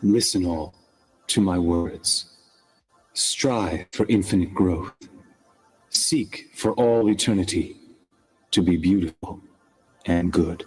Listen all to my words. Strive for infinite growth. Seek for all eternity to be beautiful and good.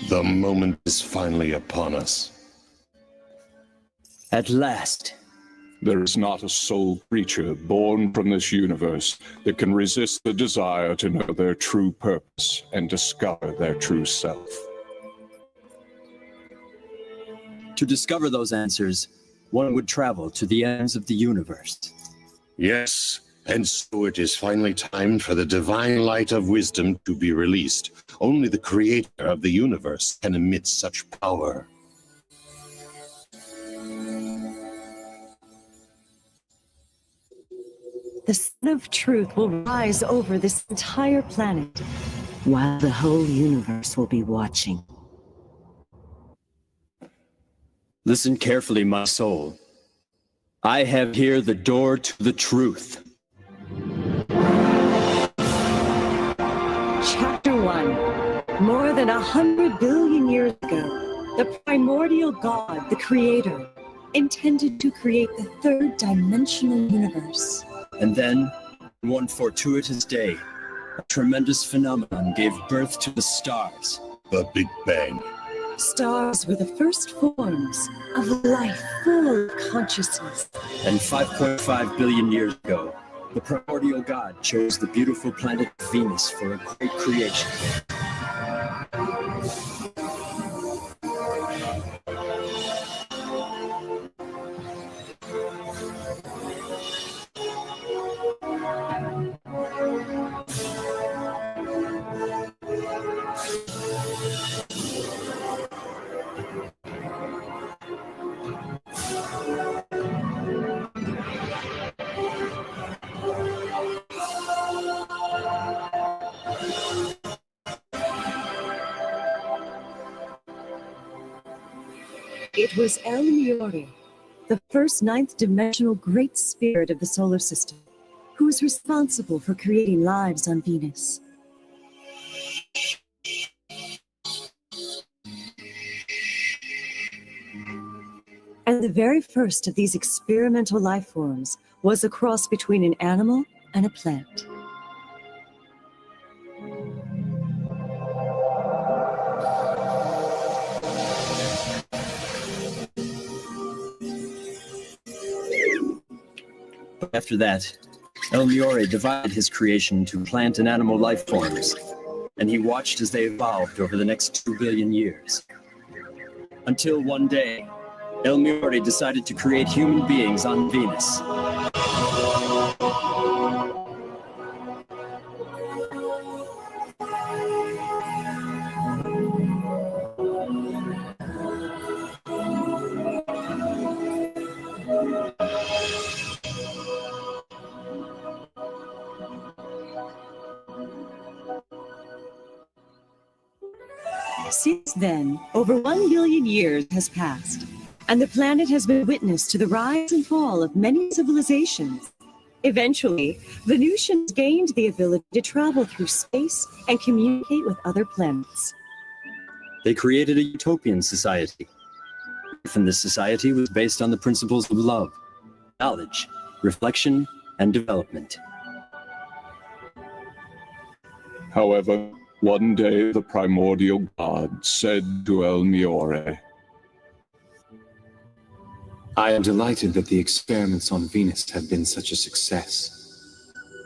The moment is finally upon us. At last. There is not a soul creature born from this universe that can resist the desire to know their true purpose and discover their true self. To discover those answers, one would travel to the ends of the universe. Yes, and so it is finally time for the divine light of wisdom to be released. Only the creator of the universe can emit such power. The sun of truth will rise over this entire planet, while the whole universe will be watching. Listen carefully, my soul. I have here the door to the truth. Chapter 1. More than 100 billion years ago, the primordial God, the Creator, intended to create the third dimensional universe. And then, one fortuitous day, a tremendous phenomenon gave birth to the stars. The Big Bang. Stars were the first forms of life full of consciousness. And 5.5 billion years ago, the primordial God chose the beautiful planet Venus for a great creation. It was El Miore, the first ninth-dimensional great spirit of the solar system, who was responsible for creating lives on Venus. And the very first of these experimental life forms was a cross between an animal and a plant. After that, El Miore divided his creation into plant and animal life forms, and he watched as they evolved over the next 2 billion years. Until one day, El Miore decided to create human beings on Venus. Since then, over 1 billion years has passed, and the planet has been witness to the rise and fall of many civilizations. Eventually, Venusians gained the ability to travel through space and communicate with other planets. They created a utopian society. Life in this society was based on the principles of love, knowledge, reflection, and development. However, one day the primordial god said to El Miore, I am delighted that the experiments on Venus have been such a success.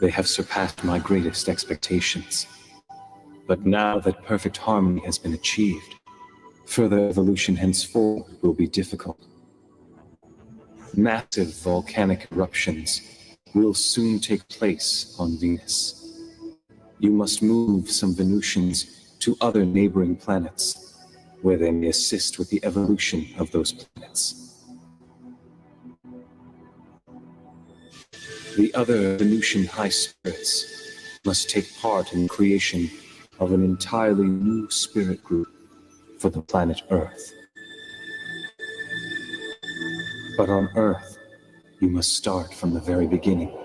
They have surpassed my greatest expectations. But now that perfect harmony has been achieved, further evolution henceforth will be difficult. Massive volcanic eruptions will soon take place on Venus. You must move some Venusians to other neighboring planets, where they may assist with the evolution of those planets. The other Venusian high spirits must take part in the creation of an entirely new spirit group for the planet Earth. But on Earth, you must start from the very beginning.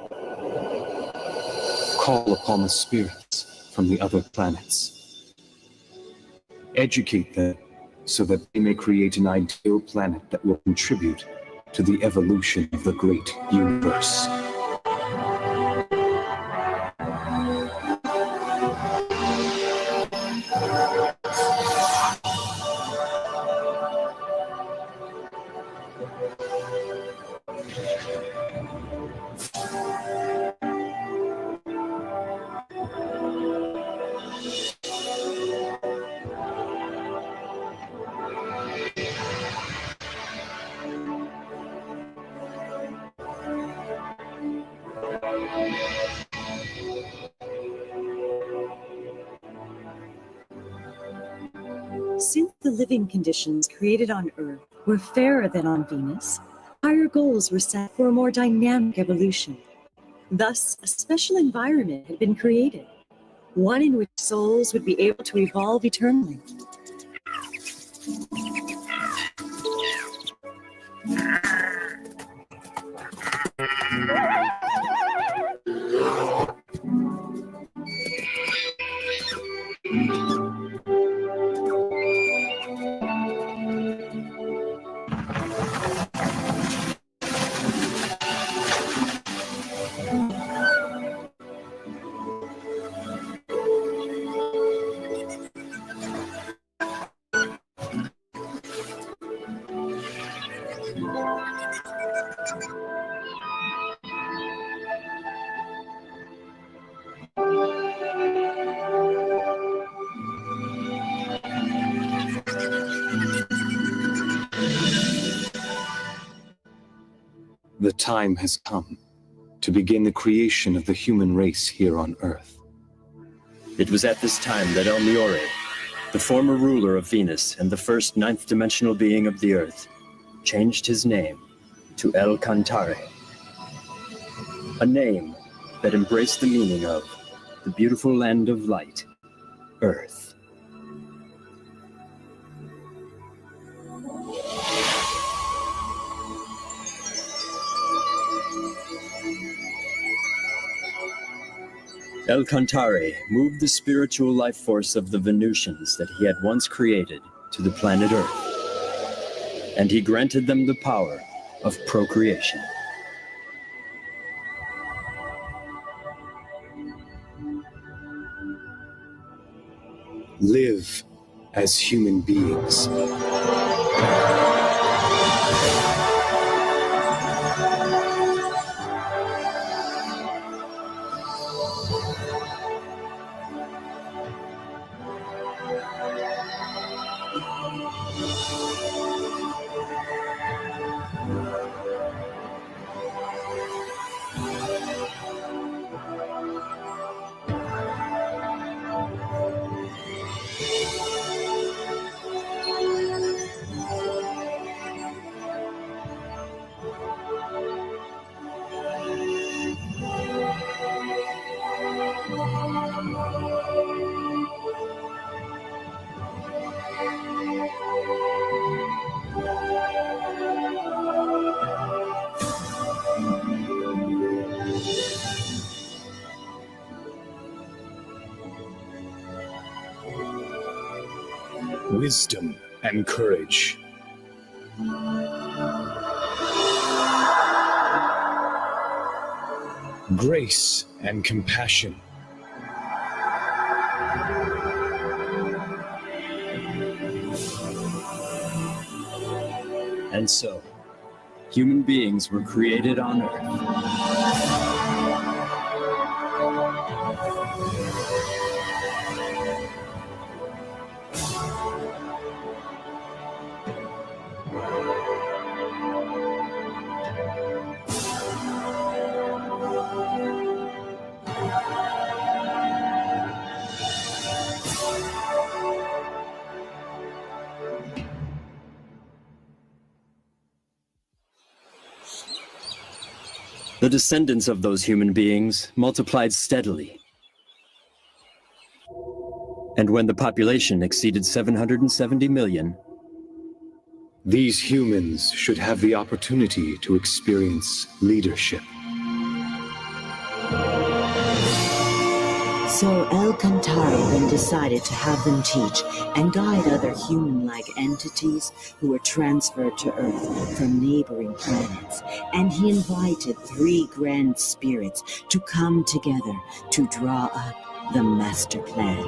Call upon the spirits from the other planets. Educate them so that they may create an ideal planet that will contribute to the evolution of the great universe. Since the living conditions created on Earth were fairer than on Venus, higher goals were set for a more dynamic evolution. Thus, a special environment had been created, one in which souls would be able to evolve eternally. The time has come to begin the creation of the human race here on Earth. It was at this time that El Miore, the former ruler of Venus and the first ninth-dimensional being of the Earth, changed his name to El Cantare, a name that embraced the meaning of the beautiful land of light, Earth. El Cantare moved the spiritual life force of the Venusians that he had once created to the planet Earth, and he granted them the power of procreation. Live as human beings. Wisdom and courage. Grace and compassion. And so, human beings were created on Earth. The descendants of those human beings multiplied steadily. And when the population exceeded 770 million, These humans should have the opportunity to experience leadership. So El Cantare then decided to have them teach and guide other human-like entities who were transferred to Earth from neighboring planets. And he invited 3 grand spirits to come together to draw up the master plan.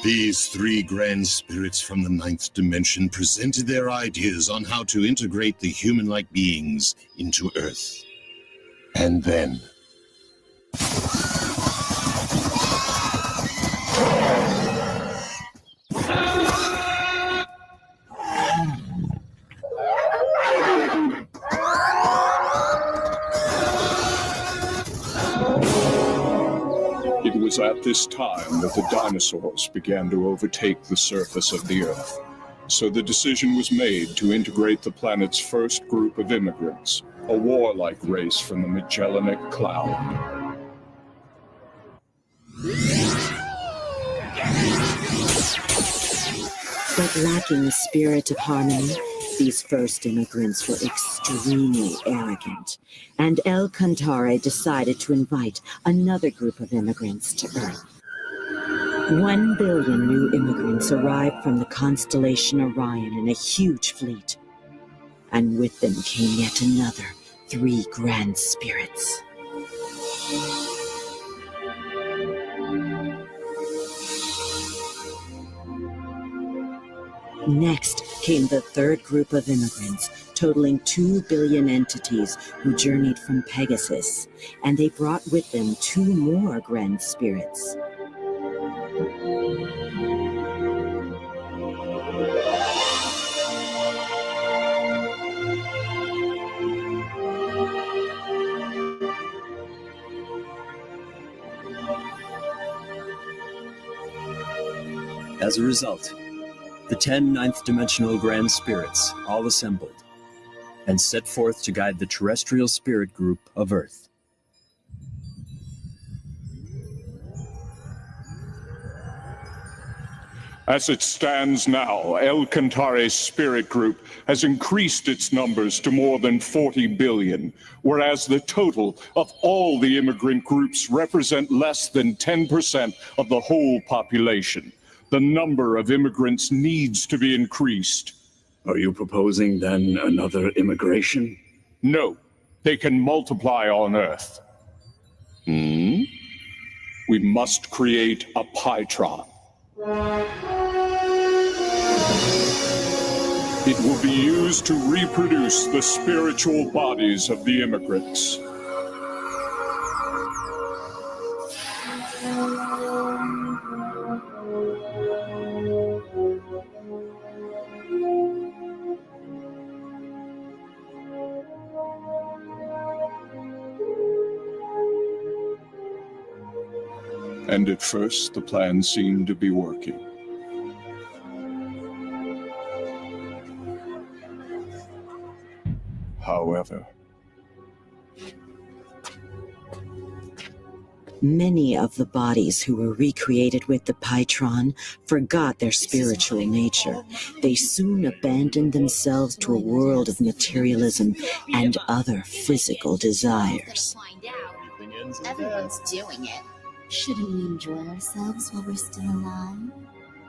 These 3 grand spirits from the 9th dimension presented their ideas on how to integrate the human-like beings into Earth. And then... It was at this time that the dinosaurs began to overtake the surface of the Earth. So the decision was made to integrate the planet's first group of immigrants, a warlike race from the Magellanic Cloud. But lacking the spirit of harmony, these first immigrants were extremely arrogant, and El Cantare decided to invite another group of immigrants to Earth. 1 billion new immigrants arrived from the constellation Orion in a huge fleet, and with them came yet another 3 grand spirits. Next came the 3rd group of immigrants, totaling 2 billion entities who journeyed from Pegasus, and they brought with them 2 more grand spirits. as a result, the 10 ninth-dimensional grand spirits all assembled and set forth to guide the terrestrial spirit group of Earth. As it stands now, El Cantare's spirit group has increased its numbers to more than 40 billion, whereas the total of all the immigrant groups represent less than 10% of the whole population. The number of immigrants needs to be increased. Are you proposing then another immigration? No, they can multiply on Earth. We must create a Pytron. It will be used to reproduce the spiritual bodies of the immigrants. And at first, the plan seemed to be working. However, many of the bodies who were recreated with the Pytron forgot their spiritual nature. They soon abandoned themselves to a world of materialism and other physical desires. Everyone's doing it. Shouldn't we enjoy ourselves while we're still alive?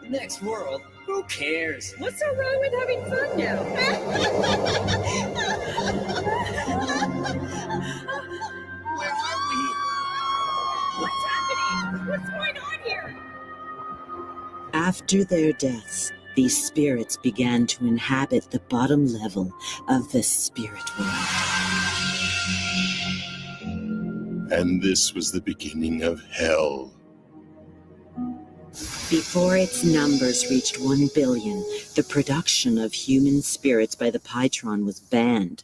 The next world? Who cares? What's so wrong with having fun now? Where are we? What's happening? What's going on here? After their deaths, these spirits began to inhabit the bottom level of the spirit world. And this was the beginning of hell. Before its numbers reached 1 billion, the production of human spirits by the Pytron was banned.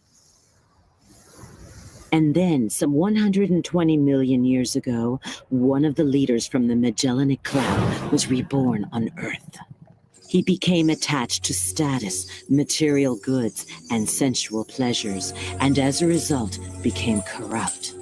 And then, some 120 million years ago, one of the leaders from the Magellanic Cloud was reborn on Earth. He became attached to status, material goods, and sensual pleasures, and as a result, became corrupt.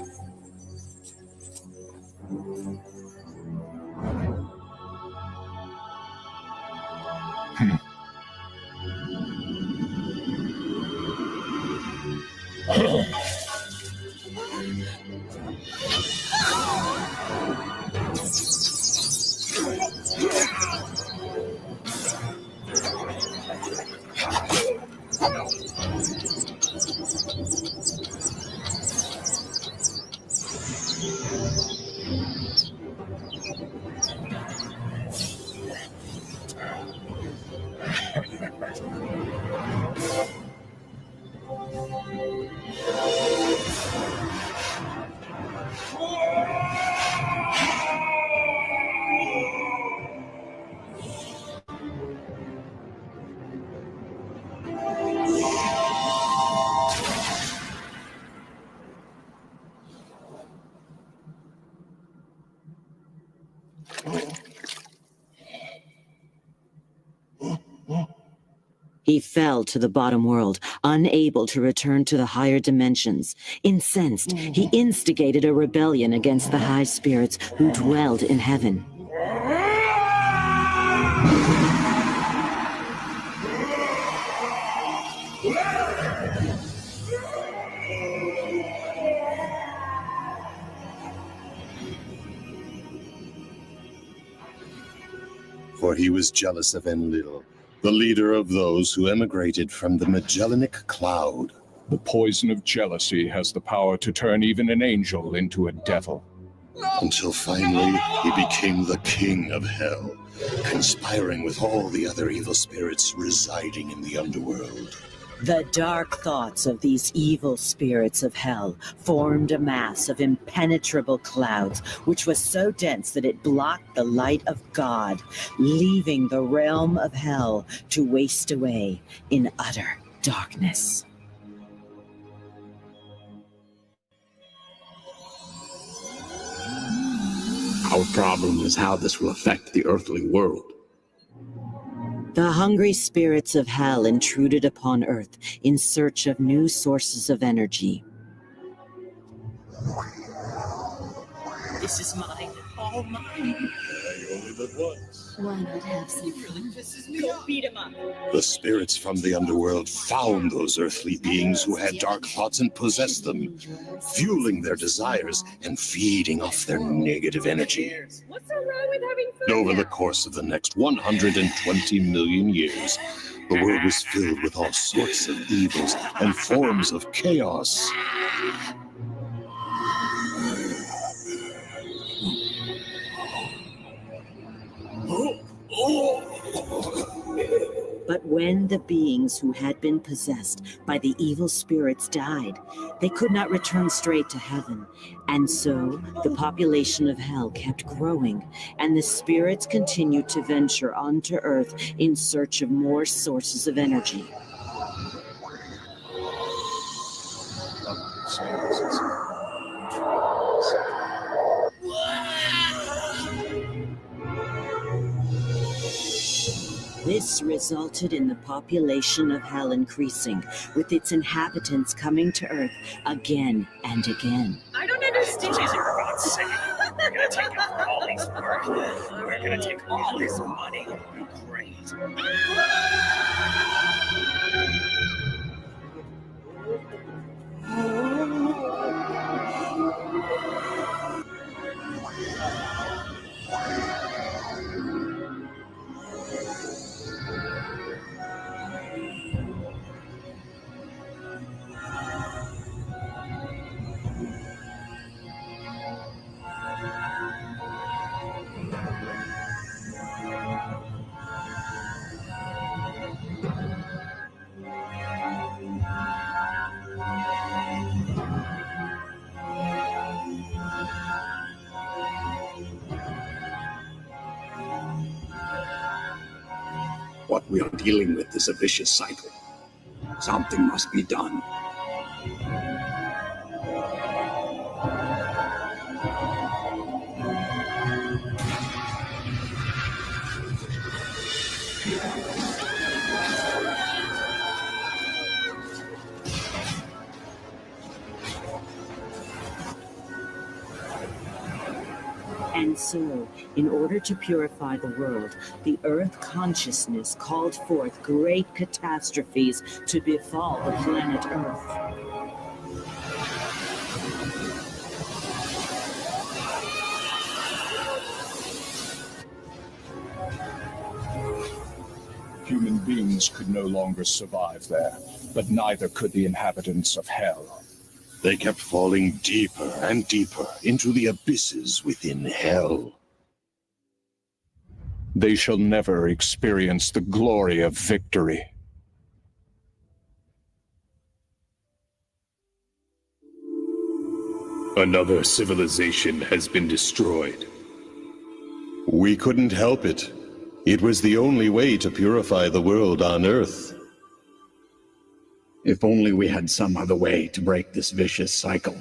He fell to the bottom world, unable to return to the higher dimensions. Incensed, he instigated a rebellion against the high spirits who dwelled in heaven. For he was jealous of Enlil, the leader of those who emigrated from the Magellanic Cloud. the poison of jealousy has the power to turn even an angel into a devil. Until finally, he became the king of hell, conspiring with all the other evil spirits residing in the underworld. The dark thoughts of these evil spirits of hell formed a mass of impenetrable clouds, which was so dense that it blocked the light of God, leaving the realm of hell to waste away in utter darkness. Our problem is how this will affect the earthly world. The hungry spirits of hell intruded upon Earth in search of new sources of energy. This is mine. All mine. You only live once. Why not have some Really pisses me off. Beat him up. The spirits from the underworld found those earthly beings who had dark thoughts and possessed them, fueling their desires and feeding off their negative energy. What's so wrong with having fun? Over the course of the next 120 million years, the world was filled with all sorts of evils and forms of chaos. But when the beings who had been possessed by the evil spirits died, they could not return straight to heaven. And so the population of hell kept growing, and the spirits continued to venture onto Earth in search of more sources of energy. This resulted in the population of hell increasing, with its inhabitants coming to Earth again and again. I don't understand. You're about to say, we're gonna take all these work. We're gonna take all this money. Great. What we are dealing with is a vicious cycle. Something must be done. And so, in order to purify the world, the Earth consciousness called forth great catastrophes to befall the planet Earth. Human beings could no longer survive there, but neither could the inhabitants of hell. They kept falling deeper and deeper into the abysses within hell. They shall never experience the glory of victory. Another civilization has been destroyed. We couldn't help it. It was the only way to purify the world on Earth. If only we had some other way to break this vicious cycle.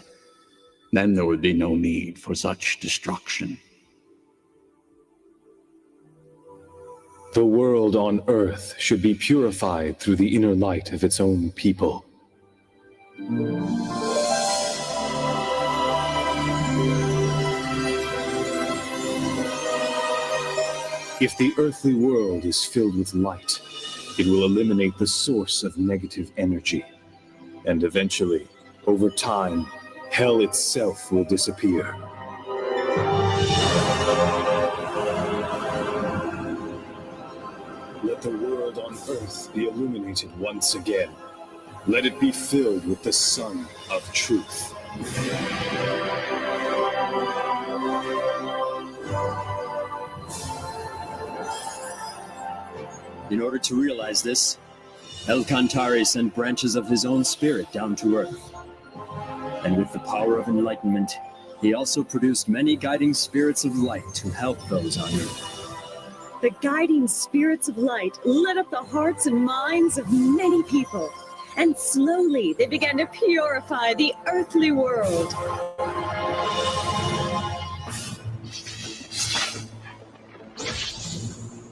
Then there would be no need for such destruction. The world on Earth should be purified through the inner light of its own people. If the earthly world is filled with light, it will eliminate the source of negative energy. And eventually, over time, hell itself will disappear. Let the world on Earth be illuminated once again. Let it be filled with the sun of truth. In order to realize this, Cantare sent branches of his own spirit down to Earth. And with the power of enlightenment, he also produced many guiding spirits of light to help those on Earth. The guiding spirits of light lit up the hearts and minds of many people, and slowly they began to purify the earthly world.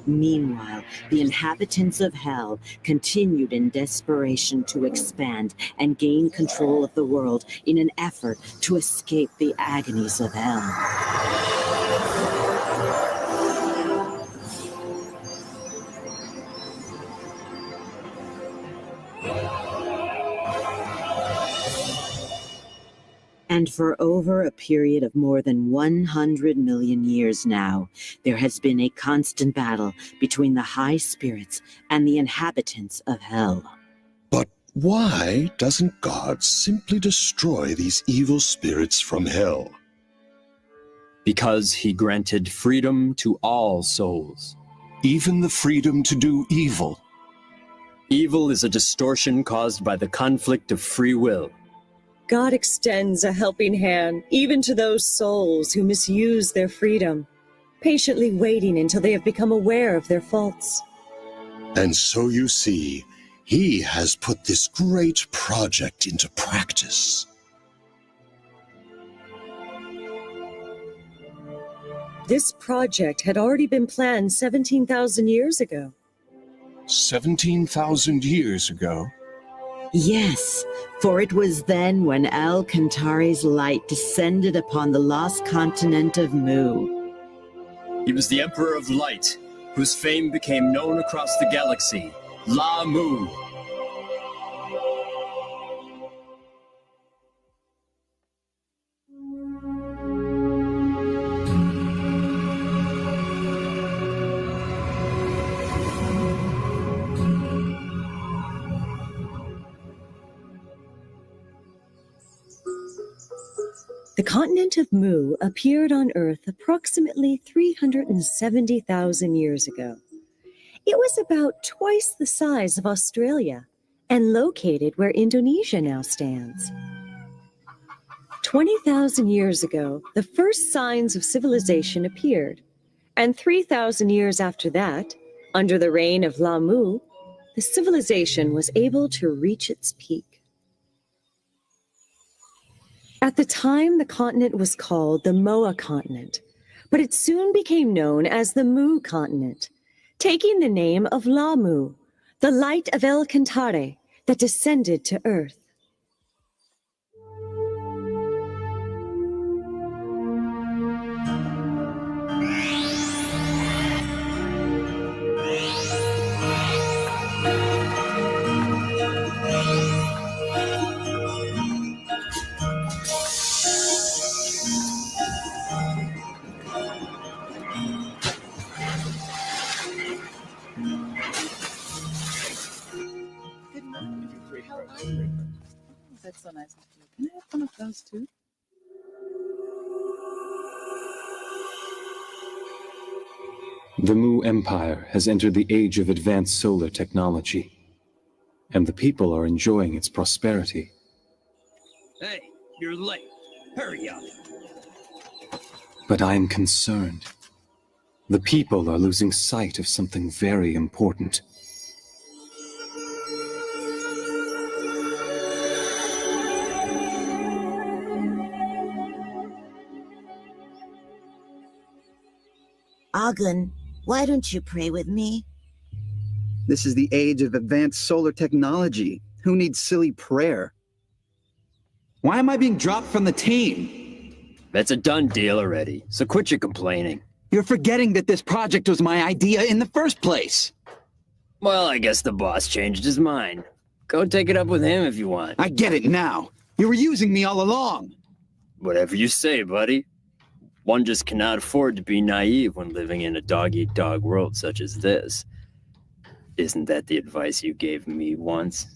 Meanwhile, the inhabitants of Hell continued in desperation to expand and gain control of the world in an effort to escape the agonies of Hell. And for over a period of more than 100 million years now, there has been a constant battle between the high spirits and the inhabitants of Hell. But why doesn't God simply destroy these evil spirits from hell? Because he granted freedom to all souls. Even the freedom to do evil. Evil is a distortion caused by the conflict of free will. God extends a helping hand even to those souls who misuse their freedom, patiently waiting until they have become aware of their faults. And so you see, he has put this great project into practice. This project had already been planned 17,000 years ago. 17,000 years ago? Yes, for it was then when Cantare's light descended upon the lost continent of Mu. He was the Emperor of Light, whose fame became known across the galaxy, La Mu. The continent of Mu appeared on Earth approximately 370,000 years ago. It was about twice the size of Australia and located where Indonesia now stands. 20,000 years ago, the first signs of civilization appeared, and 3,000 years after that, under the reign of La Mu, the civilization was able to reach its peak. At the time, the continent was called the Moa continent, but it soon became known as the Mu continent, taking the name of La Mu, the light of Cantare that descended to Earth. That's so nice of you. Can I have one of those too? The Mu Empire has entered the age of advanced solar technology, and the people are enjoying its prosperity. Hey, you're late. Hurry up. But I am concerned. The people are losing sight of something very important. Ogden, why don't you pray with me? This is the age of advanced solar technology. Who needs silly prayer? Why am I being dropped from the team? That's a done deal already, so quit your complaining. You're forgetting that this project was my idea in the first place. Well, I guess the boss changed his mind. Go take it up with him if you want. I get it now. You were using me all along. Whatever you say, buddy. One just cannot afford to be naive when living in a dog-eat-dog world such as this. Isn't that the advice you gave me once?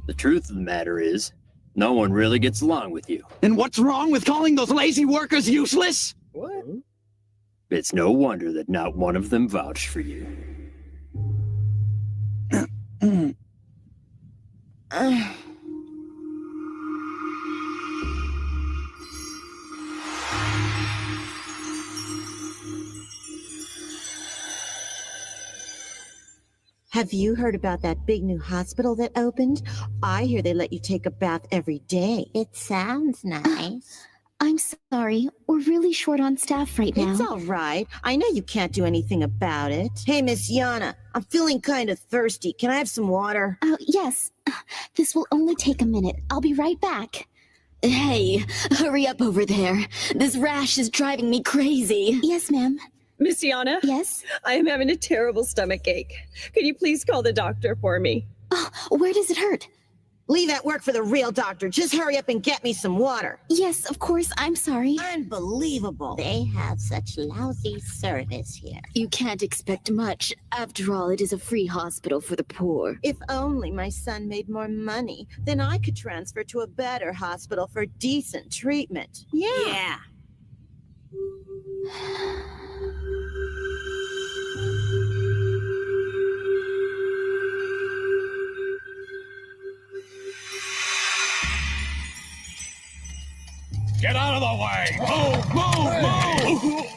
The truth of the matter is, no one really gets along with you. And what's wrong with calling those lazy workers useless? What? It's no wonder that not one of them vouched for you. Have you heard about that big new hospital that opened? I hear they let you take a bath every day. It sounds nice. I'm sorry. We're really short on staff right now. It's all right. I know you can't do anything about it. Hey, Miss Yana, I'm feeling kind of thirsty. Can I have some water? Oh, yes. This will only take a minute. I'll be right back. Hey, hurry up over there. This rash is driving me crazy. Yes, ma'am. Miss Yana? Yes? I am having a terrible stomach ache. Could you please call the doctor for me? Oh, where does it hurt? Leave that work for the real doctor. Just hurry up and get me some water. Yes, of course. I'm sorry. Unbelievable. They have such lousy service here. You can't expect much. After all, it is a free hospital for the poor. If only my son made more money, then I could transfer to a better hospital for decent treatment. Yeah. Get out of the way! Move! Move! Move!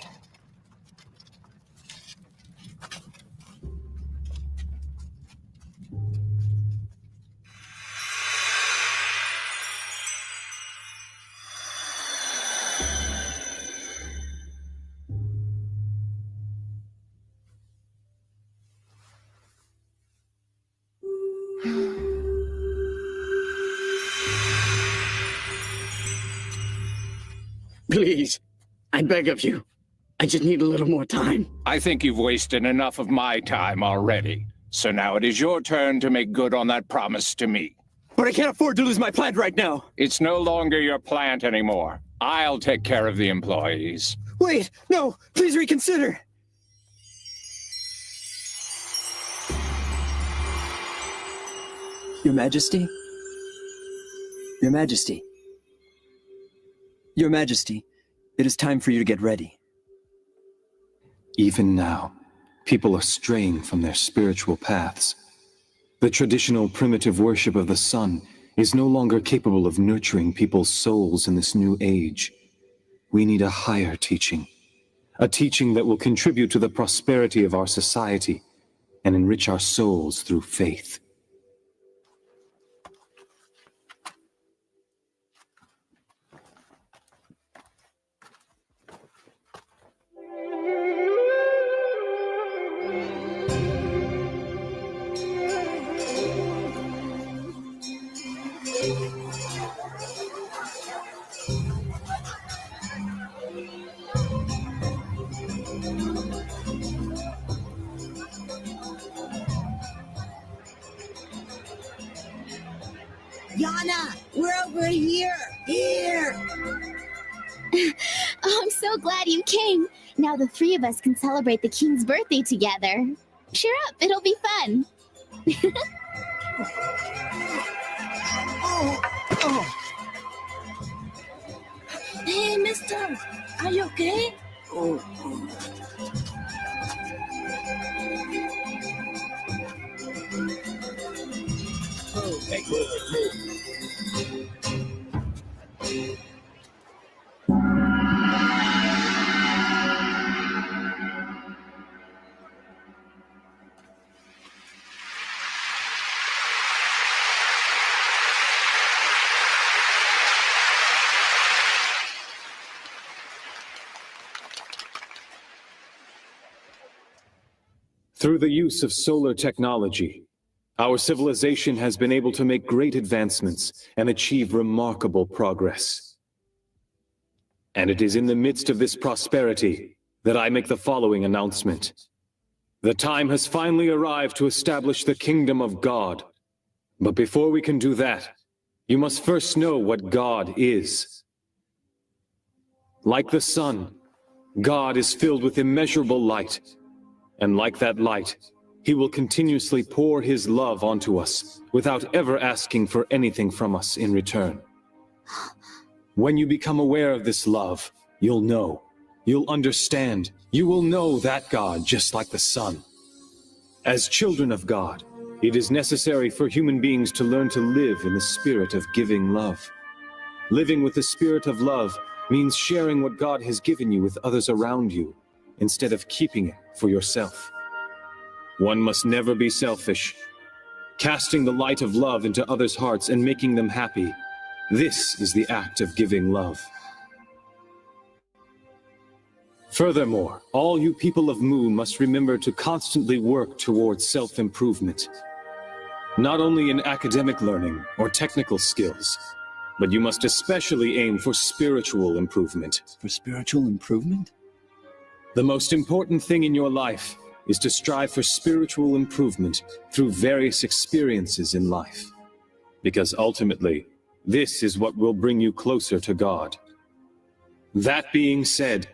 Please, I beg of you. I just need a little more time. I think you've wasted enough of my time already. So now it is your turn to make good on that promise to me. But I can't afford to lose my plant right now. It's no longer your plant anymore. I'll take care of the employees. Wait, no, please reconsider. Your Majesty? Your Majesty? Your Majesty, it is time for you to get ready. Even now, people are straying from their spiritual paths. The traditional primitive worship of the sun is no longer capable of nurturing people's souls in this new age. We need a higher teaching, a teaching that will contribute to the prosperity of our society and enrich our souls through faith. Yana, we're over here. Here. Oh, I'm so glad you came. Now the three of us can celebrate the king's birthday together. Cheer up, it'll be fun. Hey, mister, are you okay? Through the use of solar technology, our civilization has been able to make great advancements and achieve remarkable progress. And it is in the midst of this prosperity that I make the following announcement. The time has finally arrived to establish the kingdom of God. But before we can do that, you must first know what God is. Like the sun, God is filled with immeasurable light. And like that light, he will continuously pour his love onto us without ever asking for anything from us in return. When you become aware of this love, you'll know, you'll understand, you will know that God just like the sun. As children of God, it is necessary for human beings to learn to live in the spirit of giving love. Living with the spirit of love means sharing what God has given you with others around you, instead of keeping it for yourself. One must never be selfish. Casting the light of love into others' hearts and making them happy, this is the act of giving love. Furthermore, all you people of Mu must remember to constantly work towards self-improvement. Not only in academic learning or technical skills, but you must especially aim for spiritual improvement. For spiritual improvement? The most important thing in your life is to strive for spiritual improvement through various experiences in life. Because ultimately, this is what will bring you closer to God. That being said,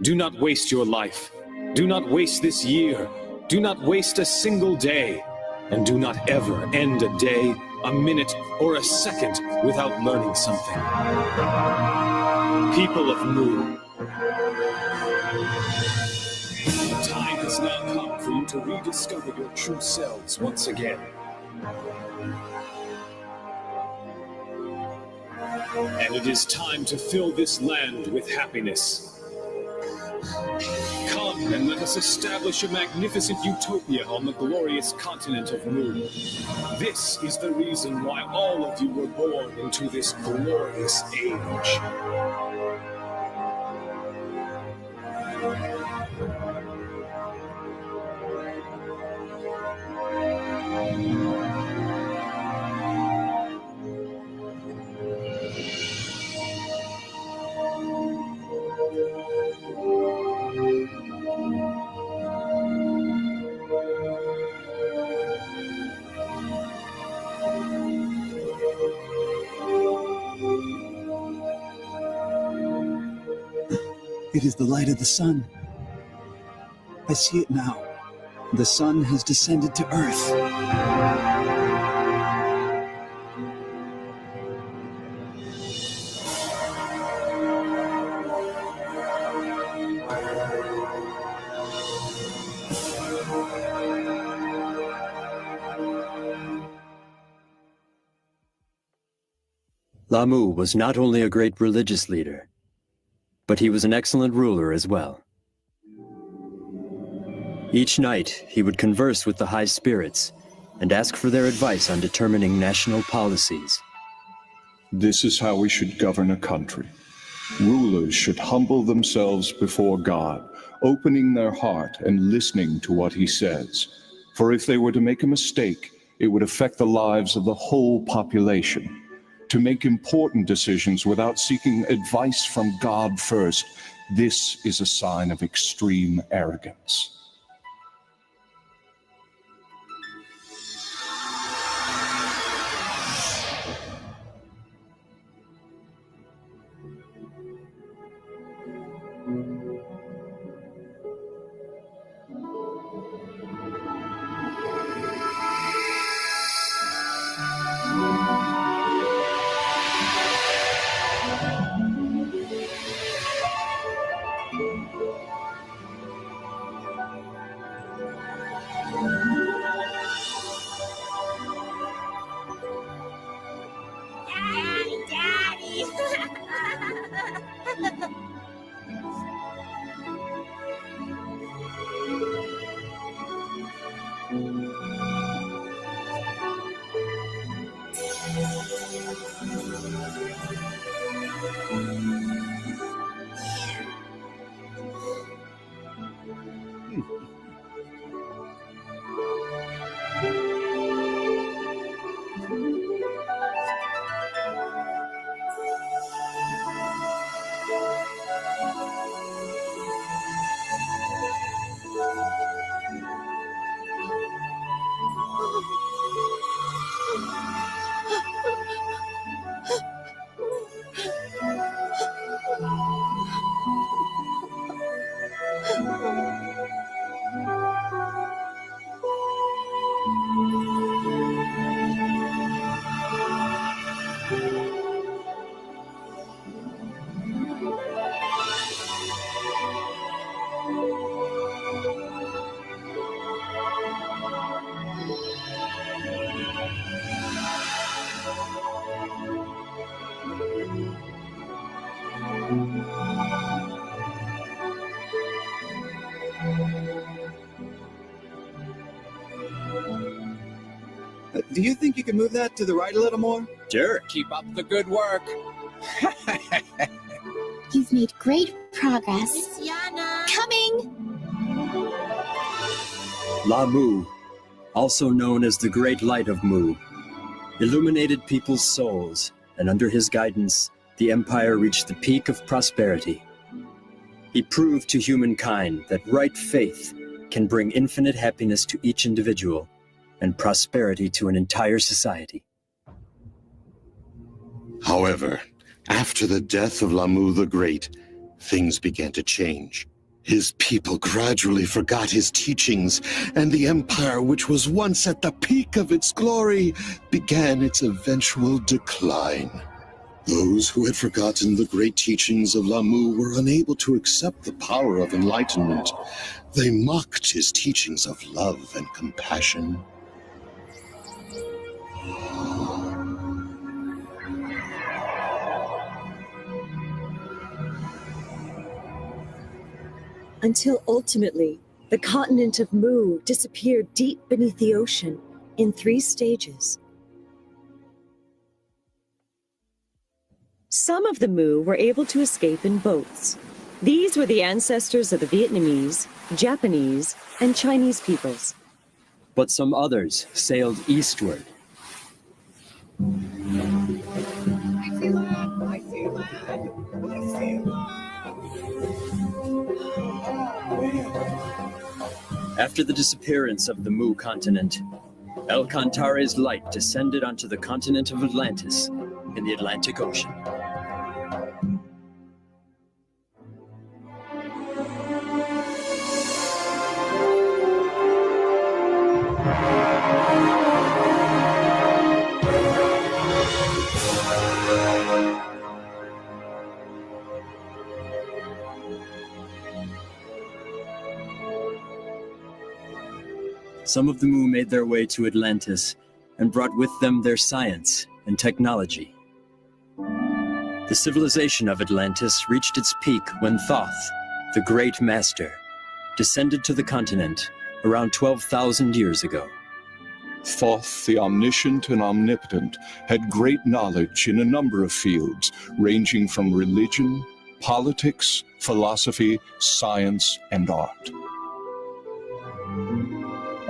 do not waste your life. Do not waste this year. Do not waste a single day. And do not ever end a day, a minute, or a second without learning something. People of Mu, the time has now come for you to rediscover your true selves once again. And it is time to fill this land with happiness. Come and let us establish a magnificent utopia on the glorious continent of Mu. This is the reason why all of you were born into this glorious age. It is the light of the sun. I see it now. The sun has descended to Earth. Lamu was not only a great religious leader, but he was an excellent ruler as well. Each night, he would converse with the high spirits and ask for their advice on determining national policies. This is how we should govern a country. Rulers should humble themselves before God, opening their heart and listening to what he says. For if they were to make a mistake, it would affect the lives of the whole population. To make important decisions without seeking advice from God first, this is a sign of extreme arrogance. Do you think you can move that to the right a little more? Sure. Keep up the good work. You've made great progress. Coming! La Mu, also known as the Great Light of Mu, illuminated people's souls, and under his guidance, the Empire reached the peak of prosperity. He proved to humankind that right faith can bring infinite happiness to each individual and prosperity to an entire society. However, after the death of Lamu the Great, things began to change. His people gradually forgot his teachings, and the empire, which was once at the peak of its glory, began its eventual decline. Those who had forgotten the great teachings of Lamu were unable to accept the power of enlightenment. They mocked his teachings of love and compassion. Until ultimately, the continent of Mu disappeared deep beneath the ocean in 3 stages. Some of the Mu were able to escape in boats. These were the ancestors of the Vietnamese, Japanese, and Chinese peoples. But some others sailed eastward. After the disappearance of the Mu continent, El Cantare's light descended onto the continent of Atlantis in the Atlantic Ocean. Some of the Mu made their way to Atlantis and brought with them their science and technology. The civilization of Atlantis reached its peak when Thoth, the Great Master, descended to the continent around 12,000 years ago. Thoth, the omniscient and omnipotent, had great knowledge in a number of fields, ranging from religion, politics, philosophy, science, and art.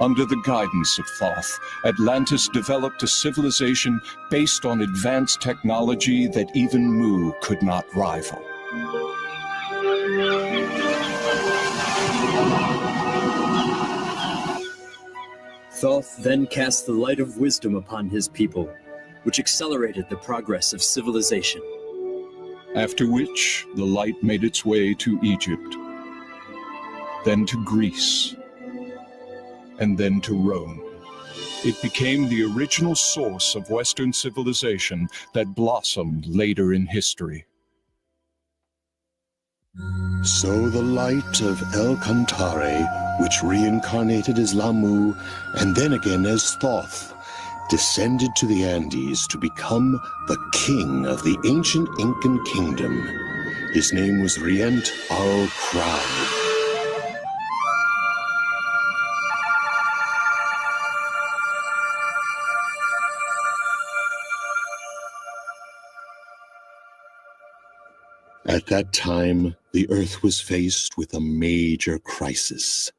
Under the guidance of Thoth, Atlantis developed a civilization based on advanced technology that even Mu could not rival. Thoth then cast the light of wisdom upon his people, which accelerated the progress of civilization. After which, the light made its way to Egypt, then to Greece, and then to Rome. It became the original source of Western civilization that blossomed later in history. So the light of El Cantare, which reincarnated as Lamu and then again as Thoth, descended to the Andes to become the king of the ancient Incan kingdom. His name was Rient al Crowd. At that time, the Earth was faced with a major crisis.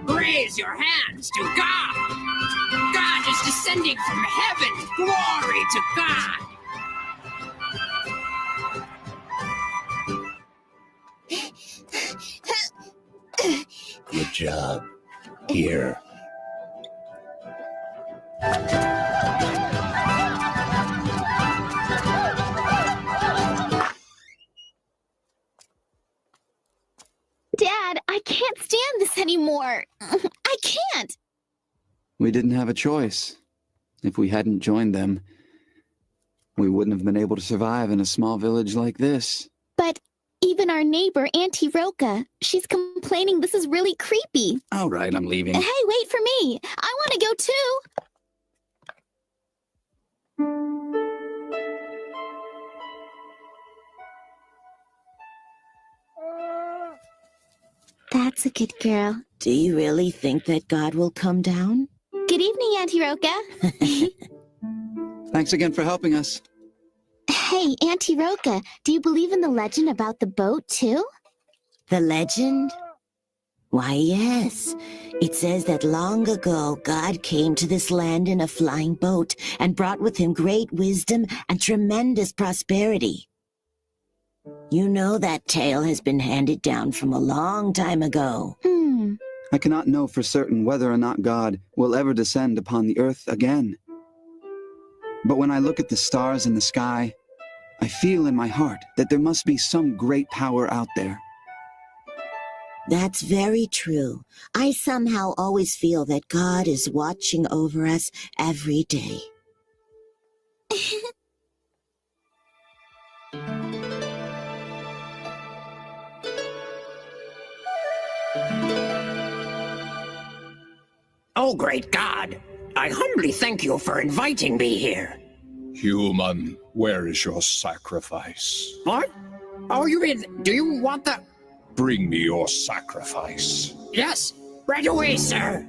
Raise your hands to God. God is descending from heaven. Glory to God. Good job. Here. Dad, I can't stand this anymore. I can't. We didn't have a choice. If we hadn't joined them, we wouldn't have been able to survive in a small village like this. But even even our neighbor, Auntie Roca. She's complaining this is really creepy. All right, I'm leaving. Hey, wait for me. I want to go too. That's a good girl. Do you really think that God will come down? Good evening, Auntie Roca. Thanks again for helping us. Hey, Auntie Roca, do you believe in the legend about the boat too? The legend? Why, yes. It says that long ago, God came to this land in a flying boat and brought with him great wisdom and tremendous prosperity. You know that tale has been handed down from a long time ago. I cannot know for certain whether or not God will ever descend upon the earth again. But when I look at the stars in the sky, I feel in my heart that there must be some great power out there. That's very true. I somehow always feel that God is watching over us every day. Oh, great God! I humbly thank you for inviting me here. Human, where is your sacrifice? What? Oh, you mean, do you want the... Bring me your sacrifice. Yes, right away, sir.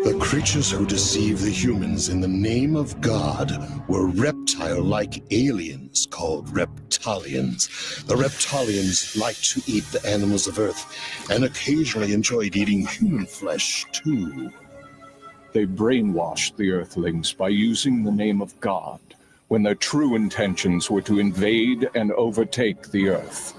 The creatures who deceive the humans in the name of God were reptile-like aliens called reptilians. The reptilians liked to eat the animals of Earth and occasionally enjoyed eating human flesh, too. They brainwashed the Earthlings by using the name of God, when their true intentions were to invade and overtake the Earth.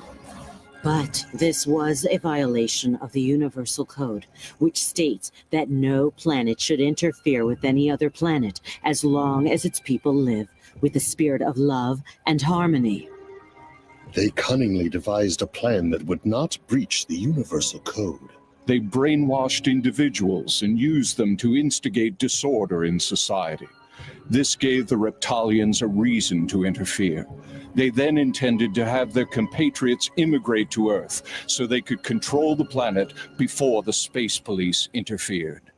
But this was a violation of the Universal Code, which states that no planet should interfere with any other planet as long as its people live with a spirit of love and harmony. They cunningly devised a plan that would not breach the Universal Code. They brainwashed individuals and used them to instigate disorder in society. This gave the Reptilians a reason to interfere. They then intended to have their compatriots immigrate to Earth so they could control the planet before the space police interfered.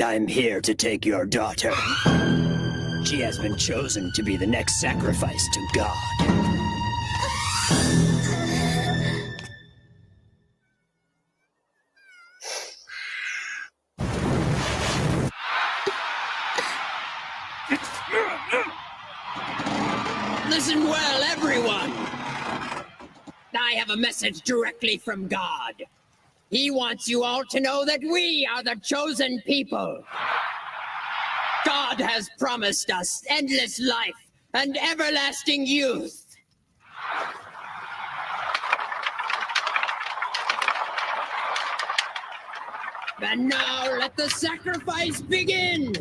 I'm here to take your daughter. She has been chosen to be the next sacrifice to God. Listen well, everyone! I have a message directly from God. He wants you all to know that we are the chosen people. God has promised us endless life and everlasting youth. And now let the sacrifice begin!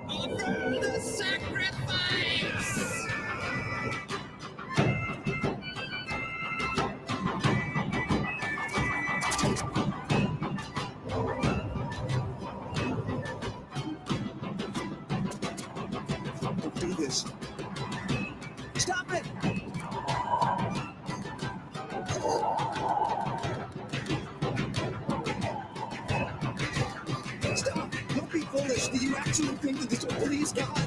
Offer the sacrifice! Don't do this. Stop it! Stop! Don't be foolish. Do you actually think that this will please God?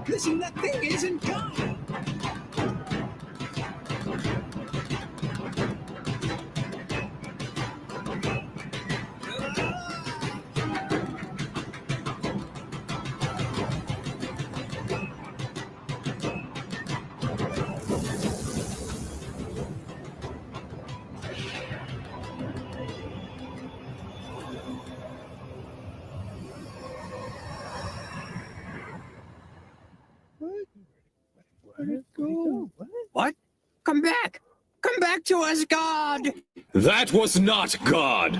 Listen, that thing isn't God! What? Come back! Come back to us, God! That was not God!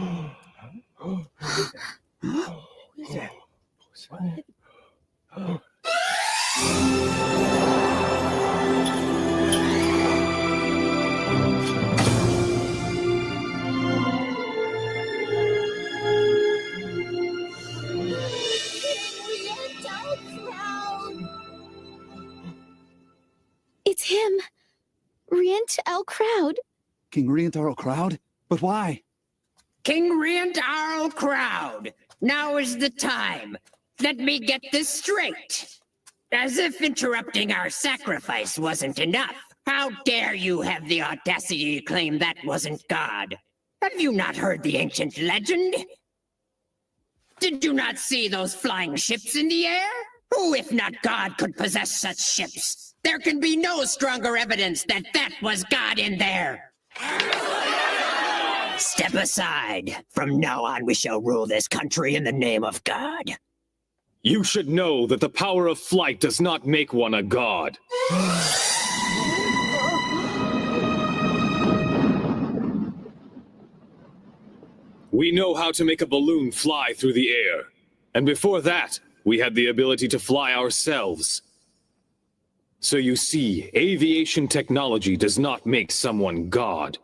It's him. Rient El Crowd. King Rientarl Crowd? But why? King Rientarl Crowd, now is the time. Let me get this straight. As if interrupting our sacrifice wasn't enough. How dare you have the audacity to claim that wasn't God? Have you not heard the ancient legend? Did you not see those flying ships in the air? Who, if not God, could possess such ships? There can be no stronger evidence that that was God in there. Step aside. From now on, we shall rule this country in the name of God. You should know that the power of flight does not make one a god. We know how to make a balloon fly through the air. And before that, we had the ability to fly ourselves. So you see, aviation technology does not make someone God.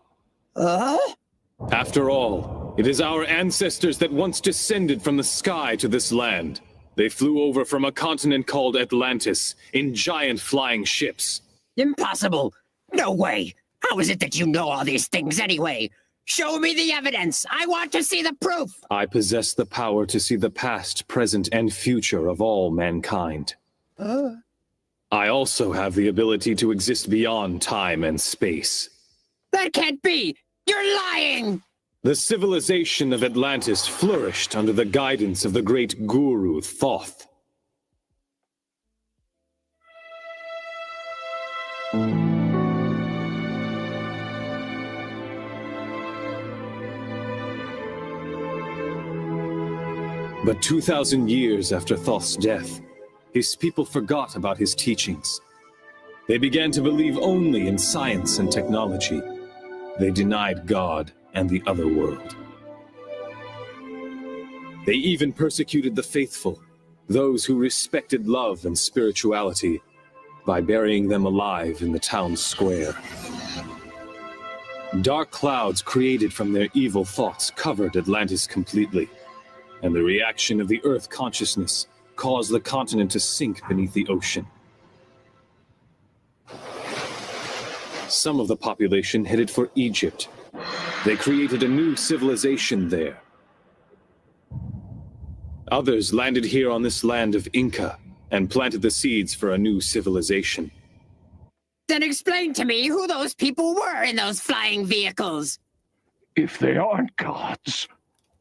After all, it is our ancestors that once descended from the sky to this land. They flew over from a continent called Atlantis in giant flying ships. Impossible! No way! How is it that you know all these things anyway? Show me the evidence! I want to see the proof! I possess the power to see the past, present, and future of all mankind. I also have the ability to exist beyond time and space. That can't be! You're lying! The civilization of Atlantis flourished under the guidance of the great guru Thoth. But 2,000 years after Thoth's death, his people forgot about his teachings. They began to believe only in science and technology. They denied God and the other world. They even persecuted the faithful, those who respected love and spirituality, by burying them alive in the town square. Dark clouds created from their evil thoughts covered Atlantis completely, and the reaction of the Earth consciousness caused the continent to sink beneath the ocean. Some of the population headed for Egypt. They created a new civilization there. Others landed here on this land of Inca and planted the seeds for a new civilization. Then explain to me who those people were in those flying vehicles. If they aren't gods.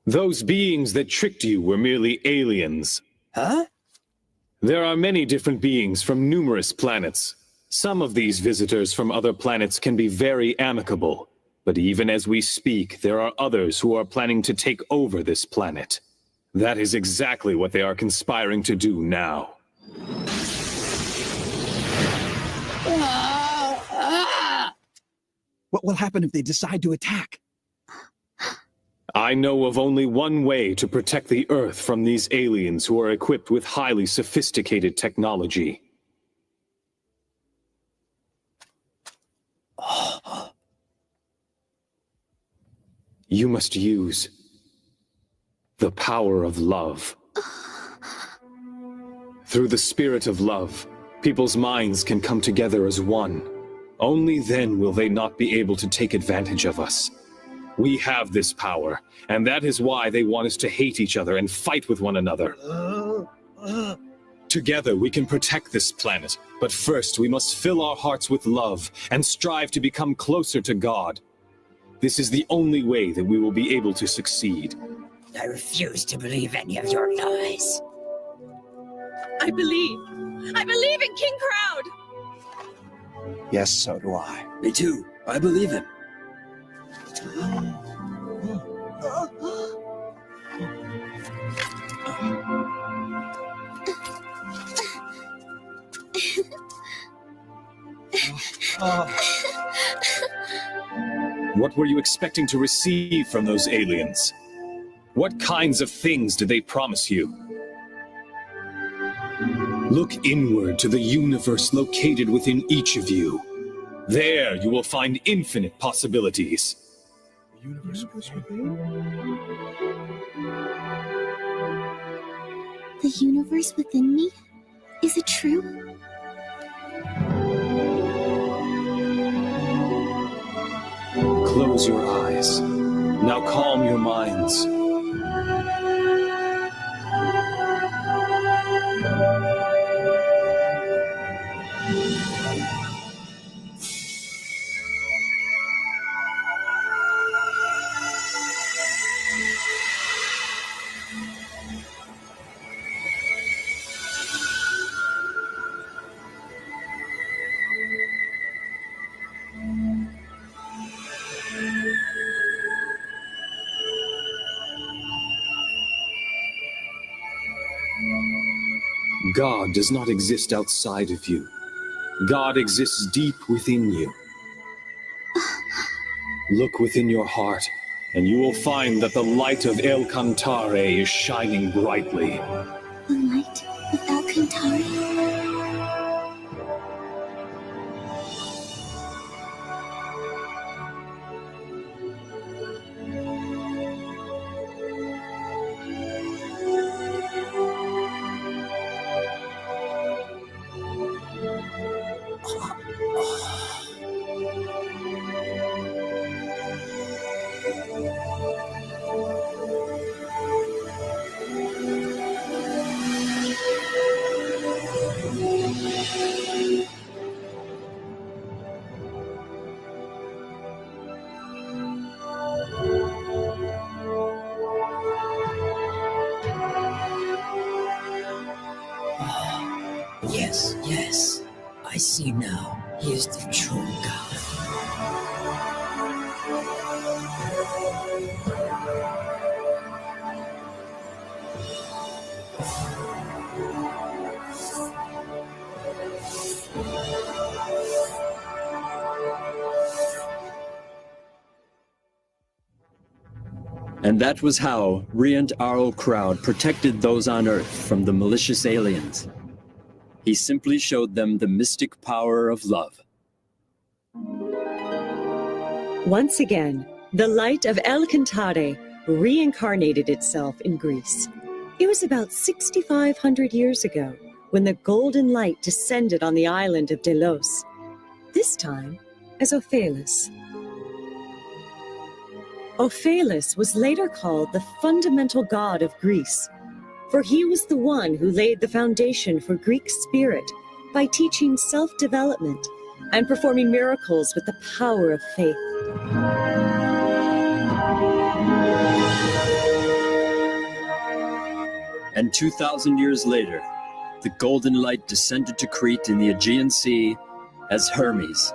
Those beings that tricked you were merely aliens. Huh? There are many different beings from numerous planets. Some of these visitors from other planets can be very amicable, but even as we speak, there are others who are planning to take over this planet. That is exactly what they are conspiring to do now. What will happen if they decide to attack? I know of only one way to protect the Earth from these aliens who are equipped with highly sophisticated technology. You must use the power of love. Through the spirit of love, people's minds can come together as one. Only then will they not be able to take advantage of us. We have this power, and that is why they want us to hate each other and fight with one another. Together we can protect this planet, but first we must fill our hearts with love and strive to become closer to God. This is the only way that we will be able to succeed. I refuse to believe any of your lies. I believe in King Crowd! Yes, so do I. Me too. I believe him. What were you expecting to receive from those aliens? What kinds of things did they promise you? Look inward to the universe located within each of you. There you will find infinite possibilities. The universe within me? Is it true? Close your eyes. Now calm your minds. God does not exist outside of you. God exists deep within you. Look within your heart, and you will find that the light of El Cantare is shining brightly. The light of El Cantare? Yes, yes. I see now. He is the true God. And that was how Riant Arl Crowd protected those on Earth from the malicious aliens. He simply showed them the mystic power of love. Once again, the light of El Cantare reincarnated itself in Greece. It was about 6,500 years ago when the golden light descended on the island of Delos, this time as Ophelus. Ophelus was later called the fundamental god of Greece, for he was the one who laid the foundation for Greek spirit by teaching self-development and performing miracles with the power of faith. And 2,000 years later, the golden light descended to Crete in the Aegean Sea as Hermes.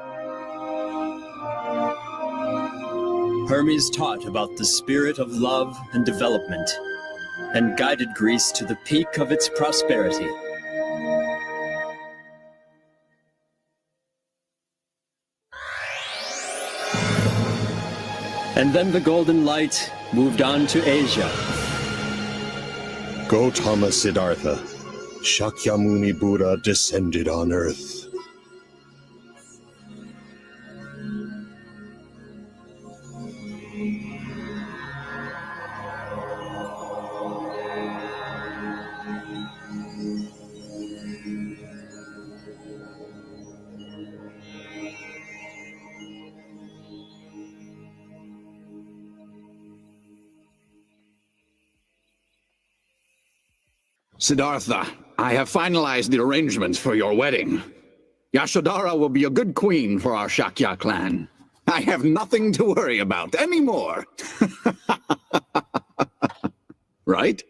Hermes taught about the spirit of love and development, and guided Greece to the peak of its prosperity. And then the golden light moved on to Asia. Gautama Siddhartha, Shakyamuni Buddha descended on earth. Siddhartha, I have finalized the arrangements for your wedding. Yashodhara will be a good queen for our Shakya clan. I have nothing to worry about anymore. Right?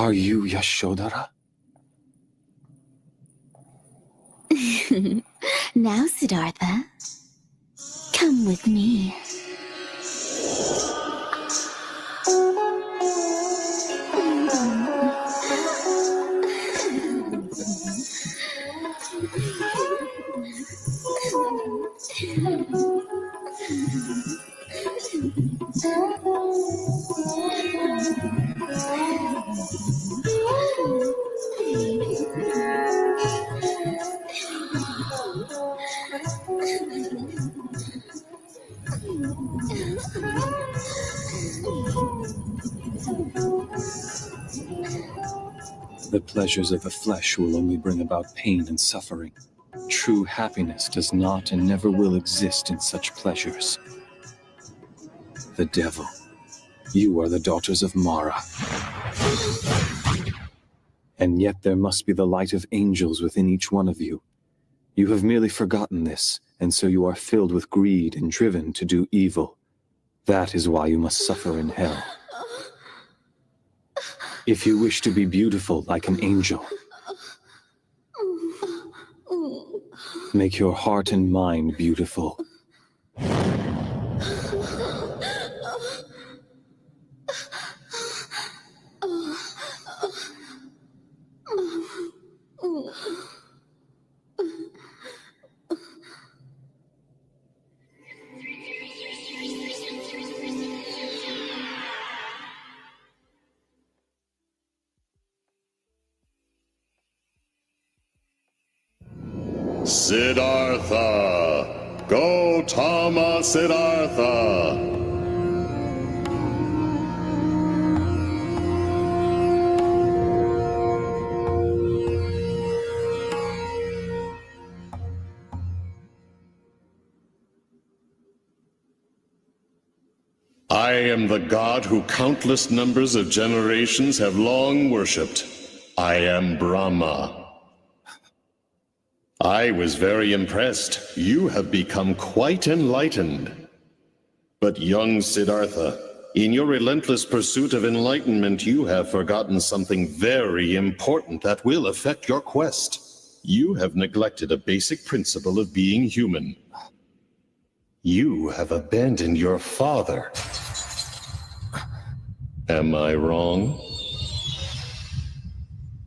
Are you Yashodhara? Now, Siddhartha, come with me. The pleasures of the flesh will only bring about pain and suffering. True happiness does not and never will exist in such pleasures. The devil. You are the daughters of Mara. And yet there must be the light of angels within each one of you. You have merely forgotten this, and so you are filled with greed and driven to do evil. That is why you must suffer in hell. If you wish to be beautiful like an angel, make your heart and mind beautiful. Siddhartha! Gautama Siddhartha! I am the god who countless numbers of generations have long worshipped. I am Brahma. I was very impressed. You have become quite enlightened. But young Siddhartha, in your relentless pursuit of enlightenment, you have forgotten something very important that will affect your quest. You have neglected a basic principle of being human. You have abandoned your father. Am I wrong?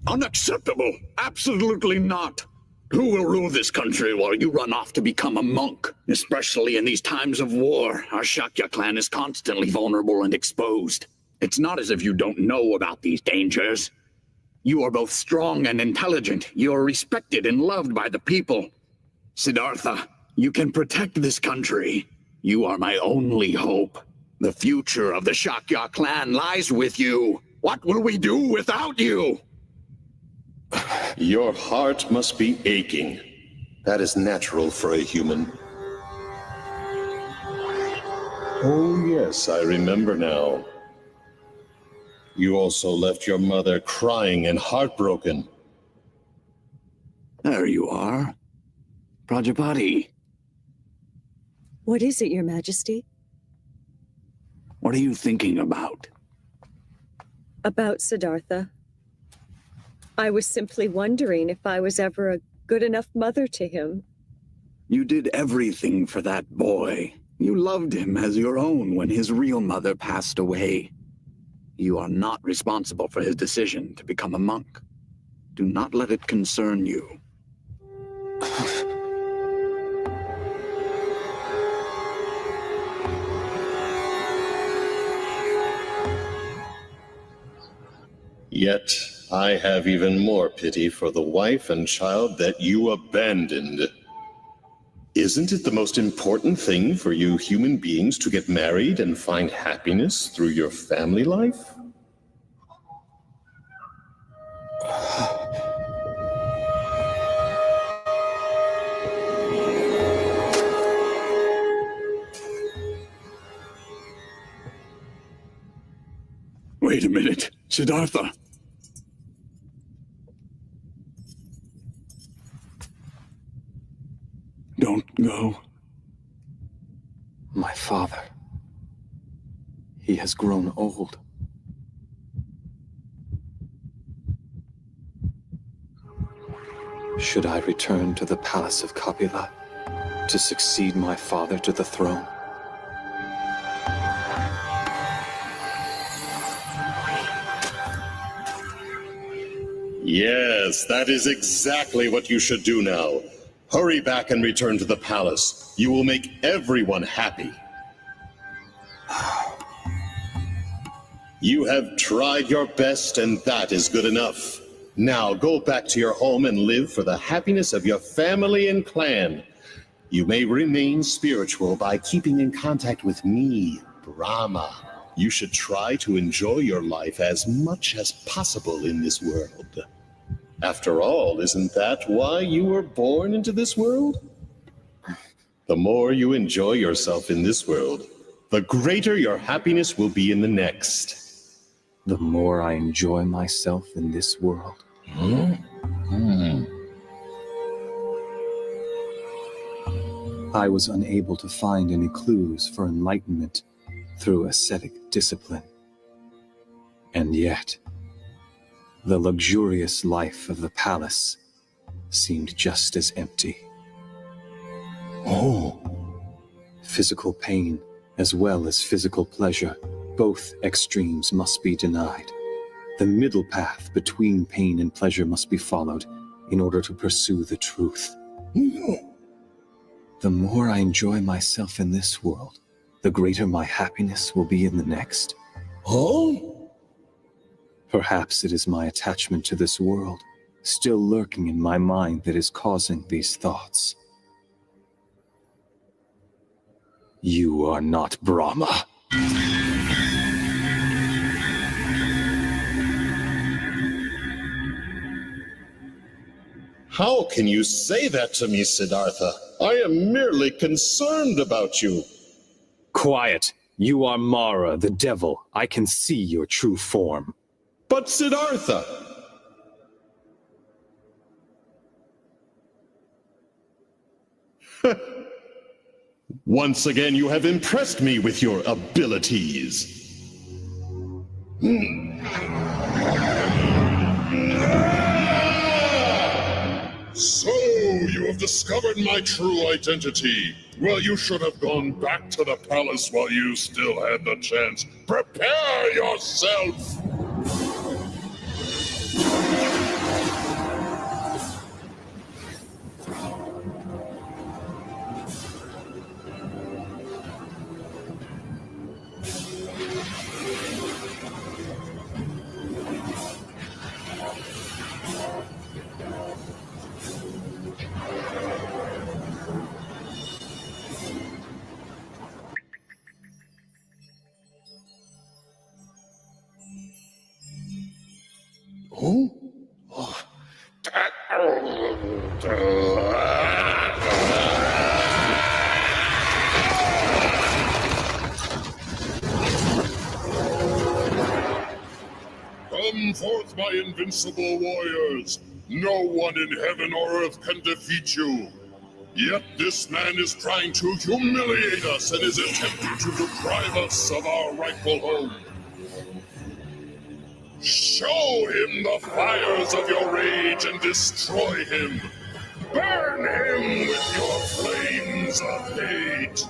Unacceptable! Absolutely not! Who will rule this country while you run off to become a monk? Especially in these times of war, our Shakya clan is constantly vulnerable and exposed. It's not as if you don't know about these dangers. You are both strong and intelligent. You are respected and loved by the people. Siddhartha, you can protect this country. You are my only hope. The future of the Shakya clan lies with you. What will we do without you? Your heart must be aching. That is natural for a human. Oh yes, I remember now. You also left your mother crying and heartbroken. There you are. Prajapati. What is it, Your Majesty? What are you thinking about? About Siddhartha. I was simply wondering if I was ever a good enough mother to him. You did everything for that boy. You loved him as your own when his real mother passed away. You are not responsible for his decision to become a monk. Do not let it concern you. Yet, I have even more pity for the wife and child that you abandoned. Isn't it the most important thing for you human beings to get married and find happiness through your family life? Wait a minute, Siddhartha. Don't go. My father. He has grown old. Should I return to the palace of Capilla to succeed my father to the throne? Yes, that is exactly what you should do now. Hurry back and return to the palace. You will make everyone happy. You have tried your best, and that is good enough. Now go back to your home and live for the happiness of your family and clan. You may remain spiritual by keeping in contact with me, Brahma. You should try to enjoy your life as much as possible in this world. After all, isn't that why you were born into this world? The more you enjoy yourself in this world, the greater your happiness will be in the next. The more I enjoy myself in this world. I was unable to find any clues for enlightenment through ascetic discipline. And yet, the luxurious life of the palace seemed just as empty. Physical pain as well as physical pleasure, both extremes must be denied. The middle path between pain and pleasure must be followed in order to pursue the truth. The more I enjoy myself in this world, the greater my happiness will be in the next. Perhaps it is my attachment to this world, still lurking in my mind, that is causing these thoughts. You are not Brahma. How can you say that to me, Siddhartha? I am merely concerned about you. Quiet. You are Mara, the devil. I can see your true form. But Siddhartha! Once again, you have impressed me with your abilities. So, you have discovered my true identity. Well, you should have gone back to the palace while you still had the chance. Prepare yourself! Come forth, my invincible warriors. No one in heaven or earth can defeat you. Yet this man is trying to humiliate us and is attempting to deprive us of our rightful home. Show him the fires of your rage and destroy him. Burn him with your flames of hate.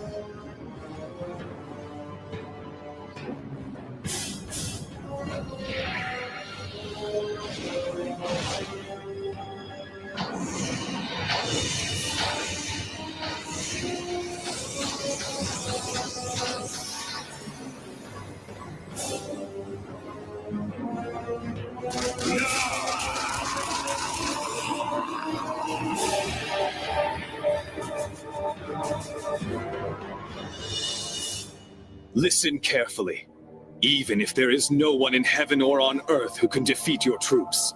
Listen carefully. Even if there is no one in heaven or on earth who can defeat your troops,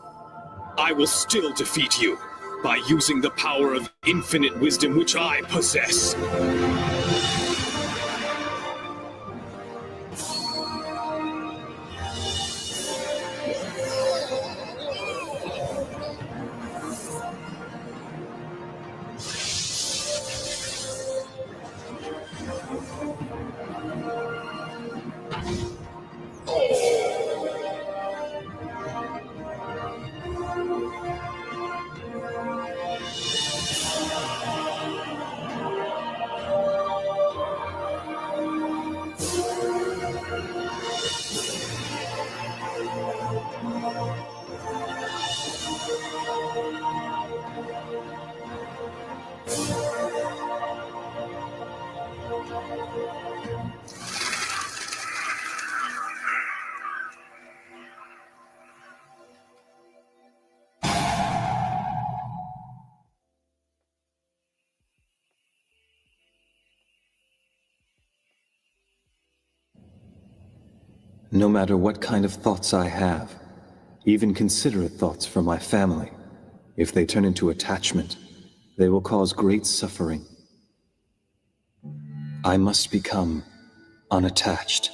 I will still defeat you by using the power of infinite wisdom which I possess. No matter what kind of thoughts I have, even considerate thoughts for my family, if they turn into attachment, they will cause great suffering. I must become unattached.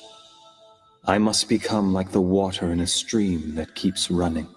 I must become like the water in a stream that keeps running.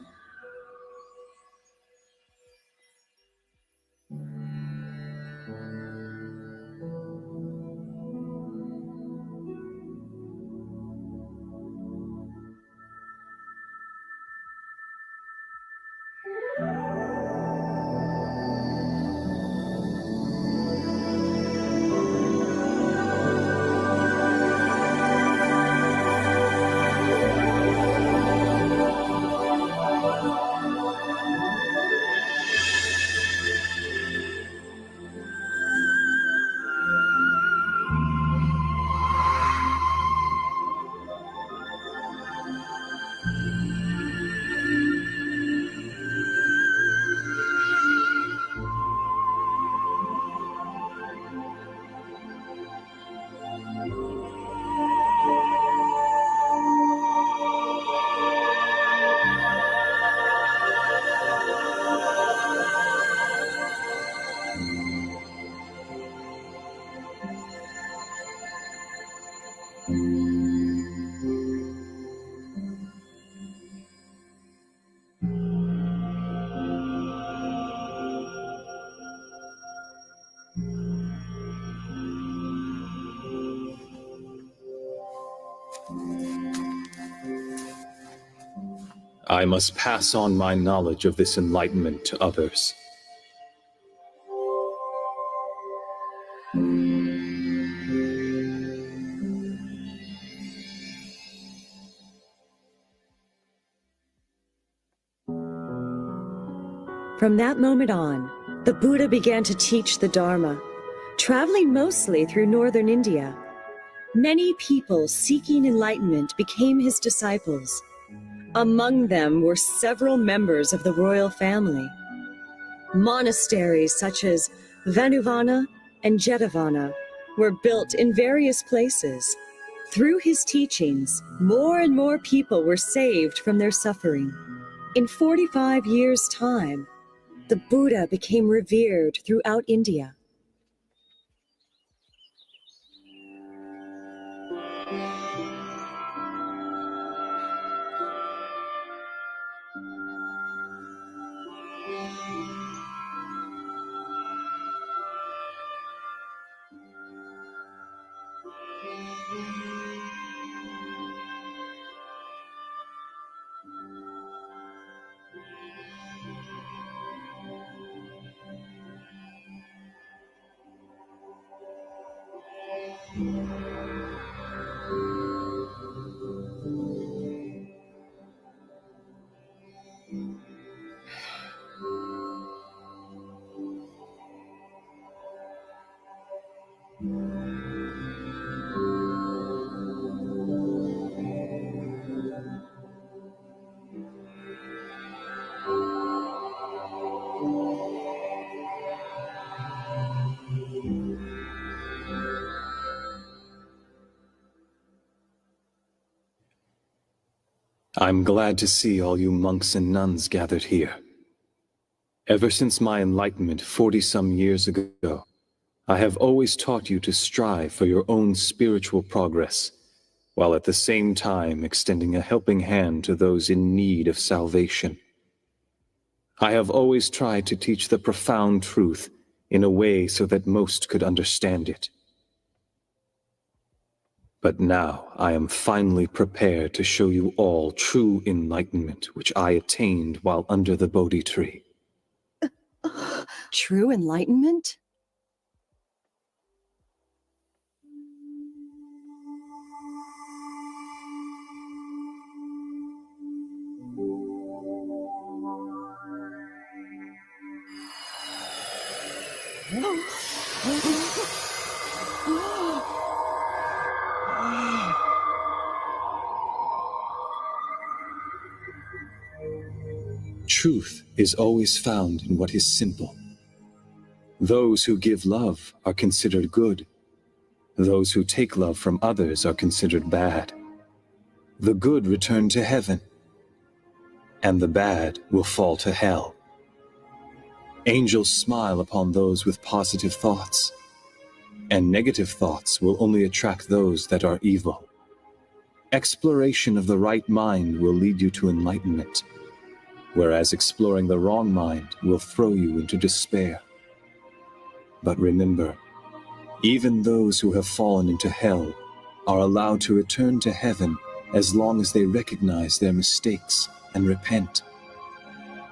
I must pass on my knowledge of this enlightenment to others. From that moment on, the Buddha began to teach the Dharma, traveling mostly through northern India. Many people seeking enlightenment became his disciples. Among them were several members of the royal family. Monasteries such as Vanuvana and Jetavana were built in various places. Through his teachings, more and more people were saved from their suffering. In 45 years' time, the Buddha became revered throughout India. I'm glad to see all you monks and nuns gathered here. Ever since my enlightenment 40-some years ago, I have always taught you to strive for your own spiritual progress, while at the same time extending a helping hand to those in need of salvation. I have always tried to teach the profound truth in a way so that most could understand it. But now I am finally prepared to show you all true enlightenment which I attained while under the Bodhi tree. True enlightenment? Truth is always found in what is simple. Those who give love are considered good. Those who take love from others are considered bad. the good return to heaven, and the bad will fall to hell. Angels smile upon those with positive thoughts, and negative thoughts will only attract those that are evil. Exploration of the right mind will lead you to enlightenment, whereas exploring the wrong mind will throw you into despair. But remember, even those who have fallen into hell are allowed to return to heaven as long as they recognize their mistakes and repent,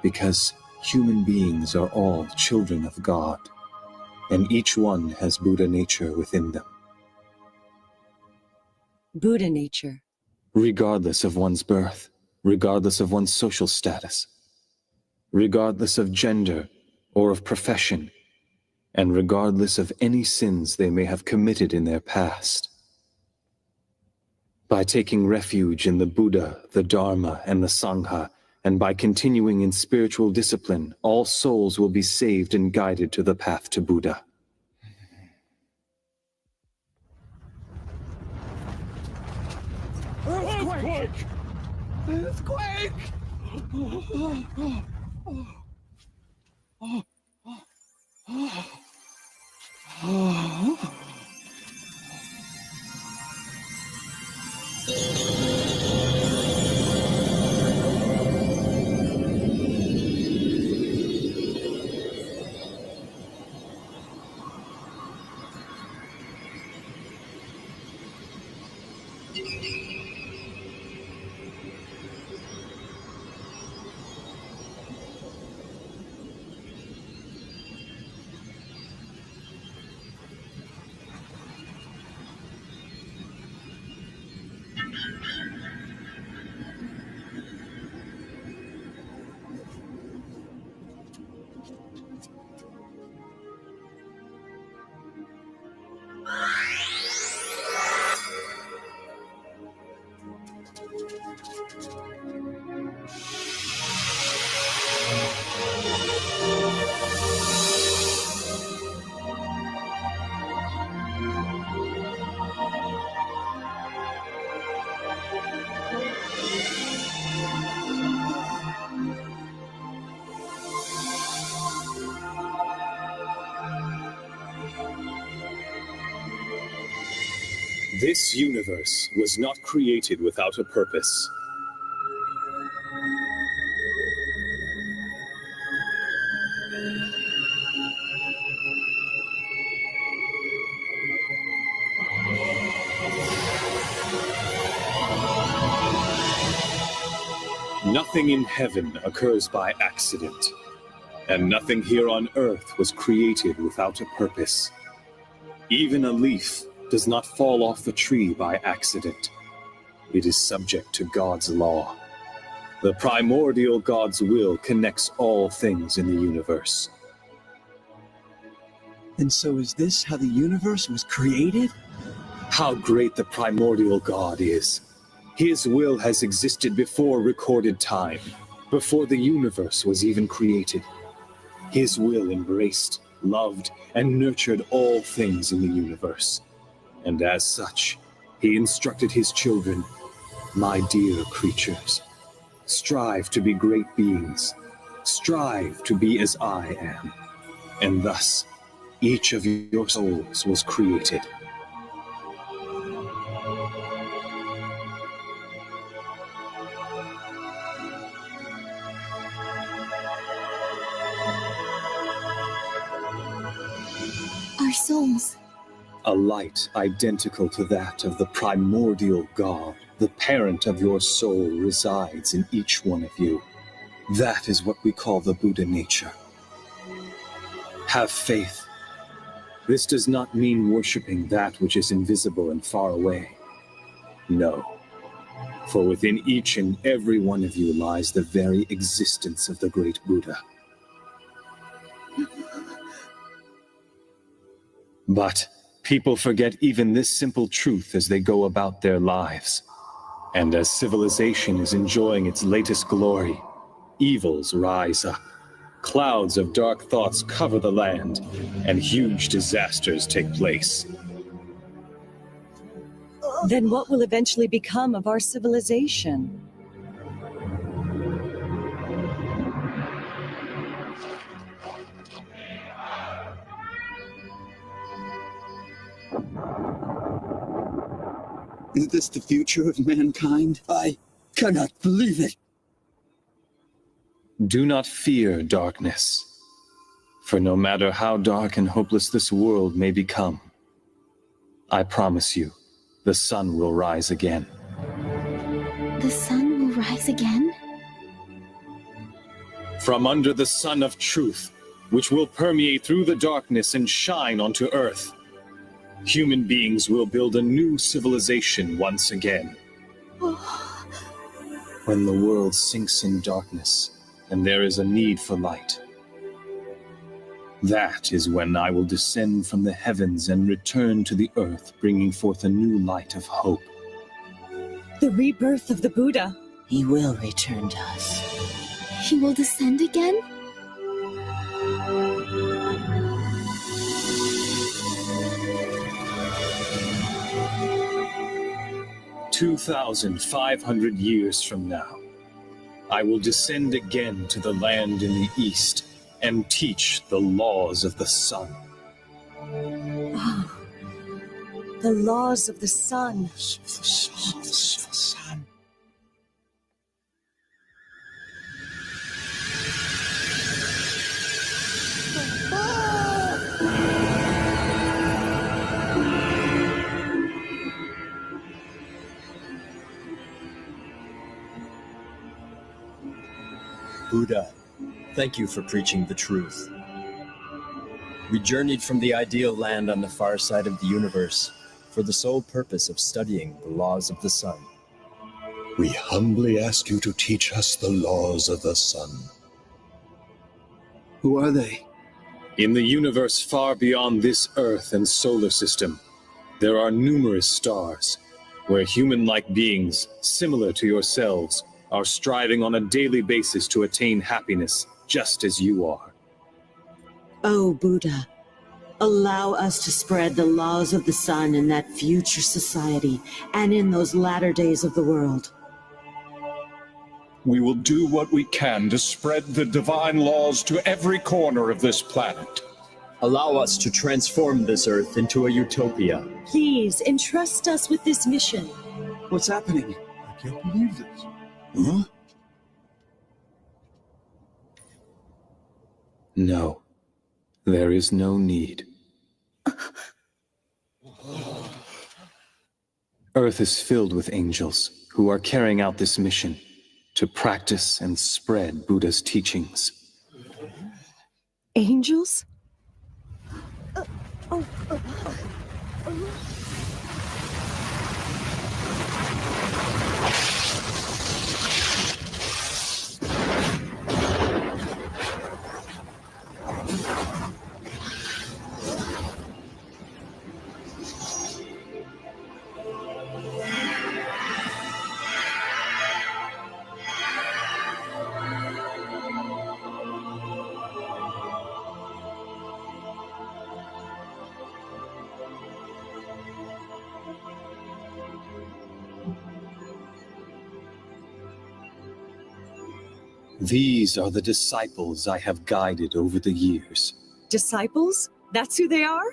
because human beings are all children of God, and each one has Buddha nature within them. Buddha nature. Regardless of one's birth, regardless of one's social status, regardless of gender or of profession, and regardless of any sins they may have committed in their past. By taking refuge in the Buddha, the Dharma, and the Sangha, and by continuing in spiritual discipline, all souls will be saved and guided to the path to Buddha. Earthquake! Earthquake! This universe was not created without a purpose. Nothing in heaven occurs by accident, and nothing here on earth was created without a purpose. Even a leaf does not fall off the tree by accident. It is subject to God's law. The primordial God's will connects all things in the universe. And so is this how the universe was created? How great the primordial God is. His will has existed before recorded time, before the universe was even created. His will embraced, loved, and nurtured all things in the universe. And as such, he instructed his children, "My dear creatures, strive to be great beings. Strive to be as I am." And thus, each of your souls was created. Our souls. A light identical to that of the primordial God, the parent of your soul, resides in each one of you. That is what we call the Buddha nature. Have faith. This does not mean worshiping that which is invisible and far away. No, for within each and every one of you lies the very existence of the great Buddha. But people forget even this simple truth as they go about their lives. And as civilization is enjoying its latest glory, evils rise up. Clouds of dark thoughts cover the land, and huge disasters take place. Then what will eventually become of our civilization? Is this the future of mankind? I cannot believe it. Do not fear darkness, for no matter how dark and hopeless this world may become, I promise you, the sun will rise again. The sun will rise again? From under the sun of truth, which will permeate through the darkness and shine onto Earth, human beings will build a new civilization once again. When the world sinks in darkness, and there is a need for light, that is when I will descend from the heavens and return to the earth, bringing forth a new light of hope. The rebirth of the Buddha. He will return to us. He will descend again? 2,500 years from now, I will descend again to the land in the east and teach the laws of the sun. Oh, the laws of the sun. Buddha, thank you for preaching the truth. We journeyed from the ideal land on the far side of the universe for the sole purpose of studying the laws of the sun. We humbly ask you to teach us the laws of the sun. Who are they? In the universe far beyond this Earth and solar system, there are numerous stars where human-like beings, similar to yourselves, are striving on a daily basis to attain happiness, just as you are. Oh, Buddha, allow us to spread the laws of the sun in that future society and in those latter days of the world. We will do what we can to spread the divine laws to every corner of this planet. Allow us to transform this Earth into a utopia. Please entrust us with this mission. What's happening? I can't believe this. Huh? No, there is no need. Earth is filled with angels who are carrying out this mission to practice and spread Buddha's teachings. Angels? These are the disciples I have guided over the years. Disciples? That's who they are?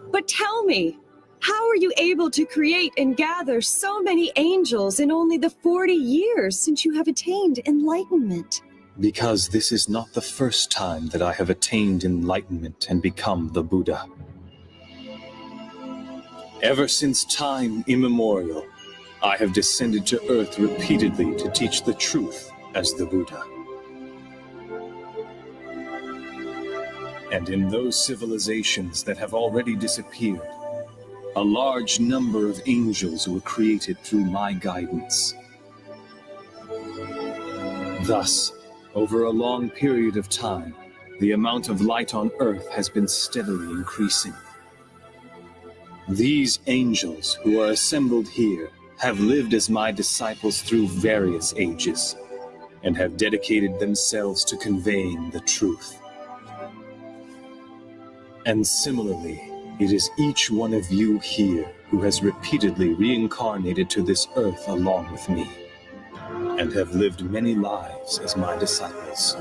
But tell me, how are you able to create and gather so many angels in only the 40 years since you have attained enlightenment? Because this is not the first time that I have attained enlightenment and become the Buddha. Ever since time immemorial, I have descended to Earth repeatedly to teach the truth as the Buddha. And in those civilizations that have already disappeared, a large number of angels were created through my guidance. Thus, over a long period of time, the amount of light on Earth has been steadily increasing. These angels who are assembled here have lived as my disciples through various ages, and have dedicated themselves to conveying the truth. And similarly, It is each one of you here who has repeatedly reincarnated to this earth along with me, and have lived many lives as my disciples.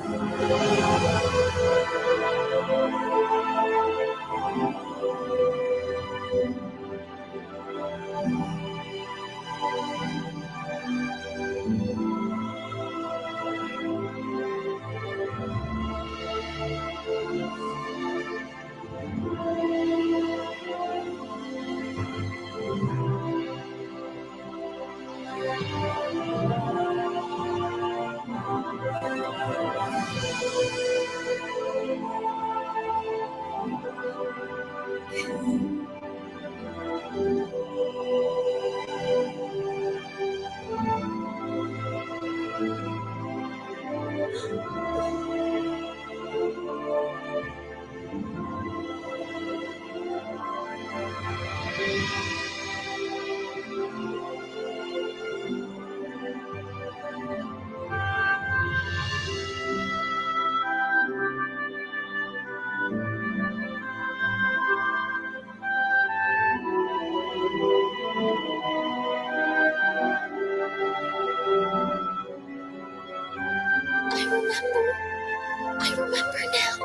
I remember now.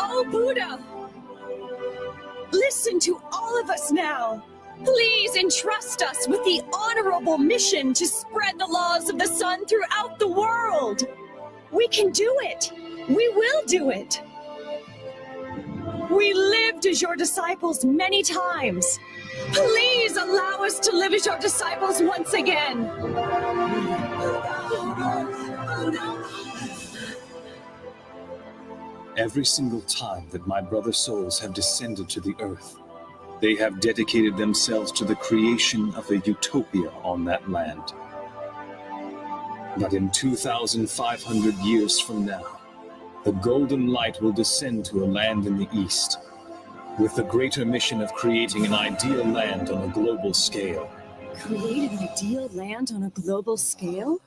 Oh, Buddha! Listen to all of us now. Please entrust us with the honorable mission to spread the laws of the sun throughout the world. We can do it. We will do it. We lived as your disciples many times. Please allow us to live as your disciples once again. Every single time that my brother souls have descended to the earth, they have dedicated themselves to the creation of a utopia on that land. But in 2,500 years from now, the golden light will descend to a land in the east, with the greater mission of creating an ideal land on a global scale. Create an ideal land on a global scale?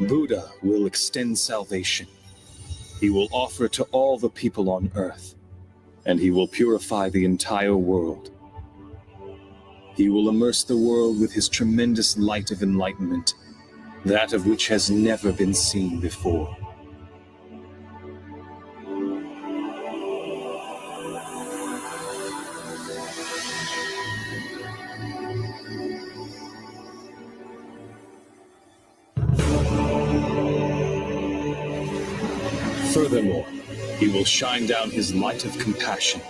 Buddha will extend salvation. He will offer to all the people on earth, and he will purify the entire world. He will immerse the world with his tremendous light of enlightenment, that of which has never been seen before. Furthermore, he will shine down his light of compassion.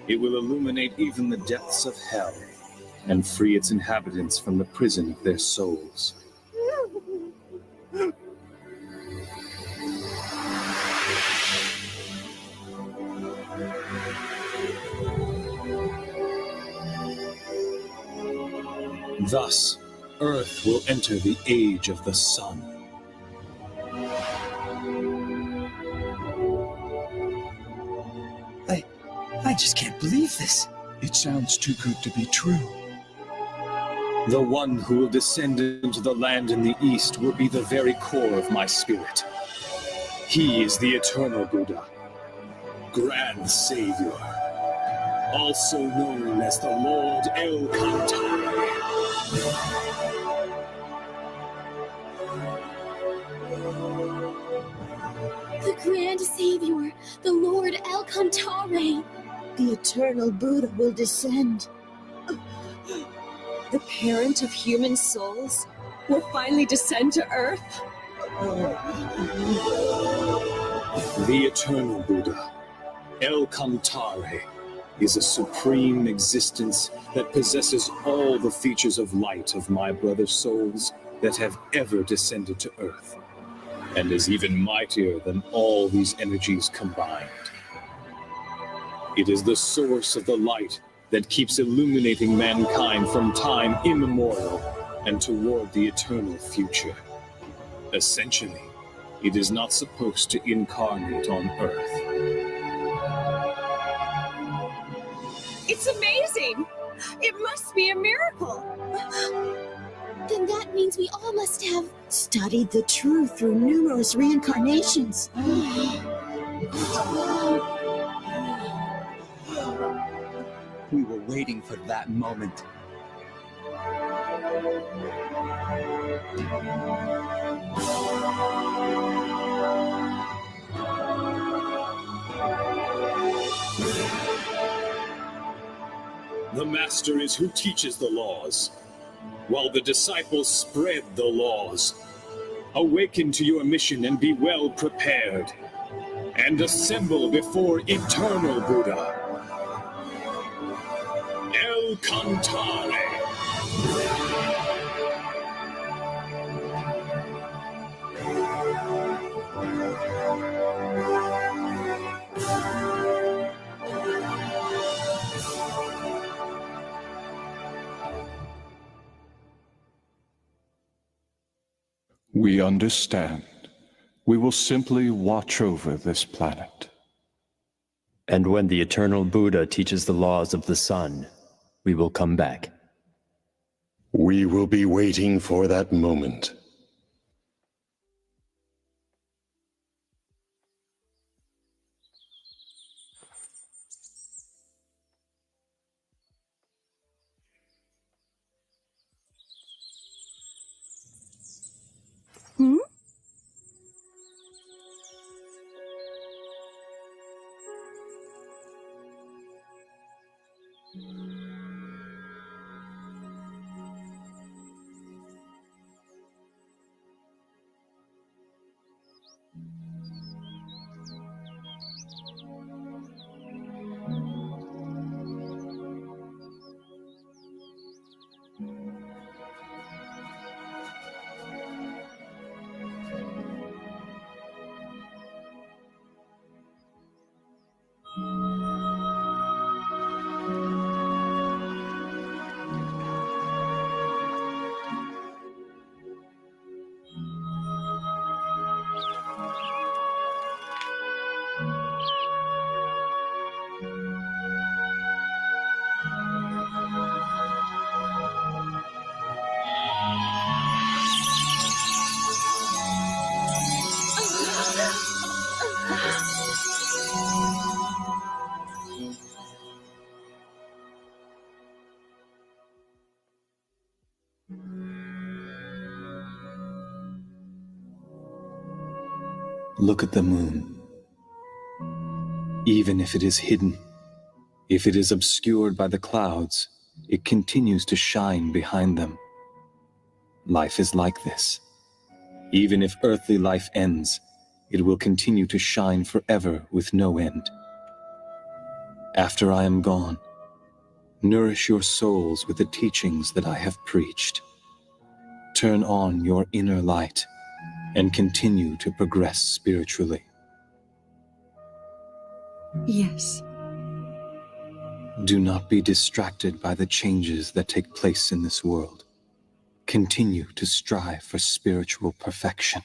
It will illuminate even the depths of hell and free its inhabitants from the prison of their souls. Thus, Earth will enter the age of the sun. I just can't believe this. It sounds too good to be true. The one who will descend into the land in the east will be the very core of my spirit. He is the eternal Buddha, Grand Savior, also known as the Lord El Cantare. The Grand Savior, the Lord El Cantare. The eternal Buddha will descend. The parent of human souls will finally descend to Earth. The eternal Buddha, El Cantare, is a supreme existence that possesses all the features of light of my brother souls that have ever descended to Earth, and is even mightier than all these energies combined. It is the source of the light that keeps illuminating mankind from time immemorial, and toward the eternal future. Essentially, it is not supposed to incarnate on Earth. It's amazing! It must be a miracle! Then that means we all must have studied the truth through numerous reincarnations. We were waiting for that moment. The Master is who teaches the laws, while the disciples spread the laws. Awaken to your mission and be well prepared, and assemble before eternal Buddha. El Cantare. We understand. We will simply watch over this planet. And when the eternal Buddha teaches the laws of the sun, we will come back. We will be waiting for that moment. Hmm? Look at the moon. Even if it is hidden, if it is obscured by the clouds, it continues to shine behind them. Life is like this. Even if earthly life ends, it will continue to shine forever with no end. After I am gone, nourish your souls with the teachings that I have preached. Turn on your inner light and continue to progress spiritually. Yes. Do not be distracted by the changes that take place in this world. Continue to strive for spiritual perfection.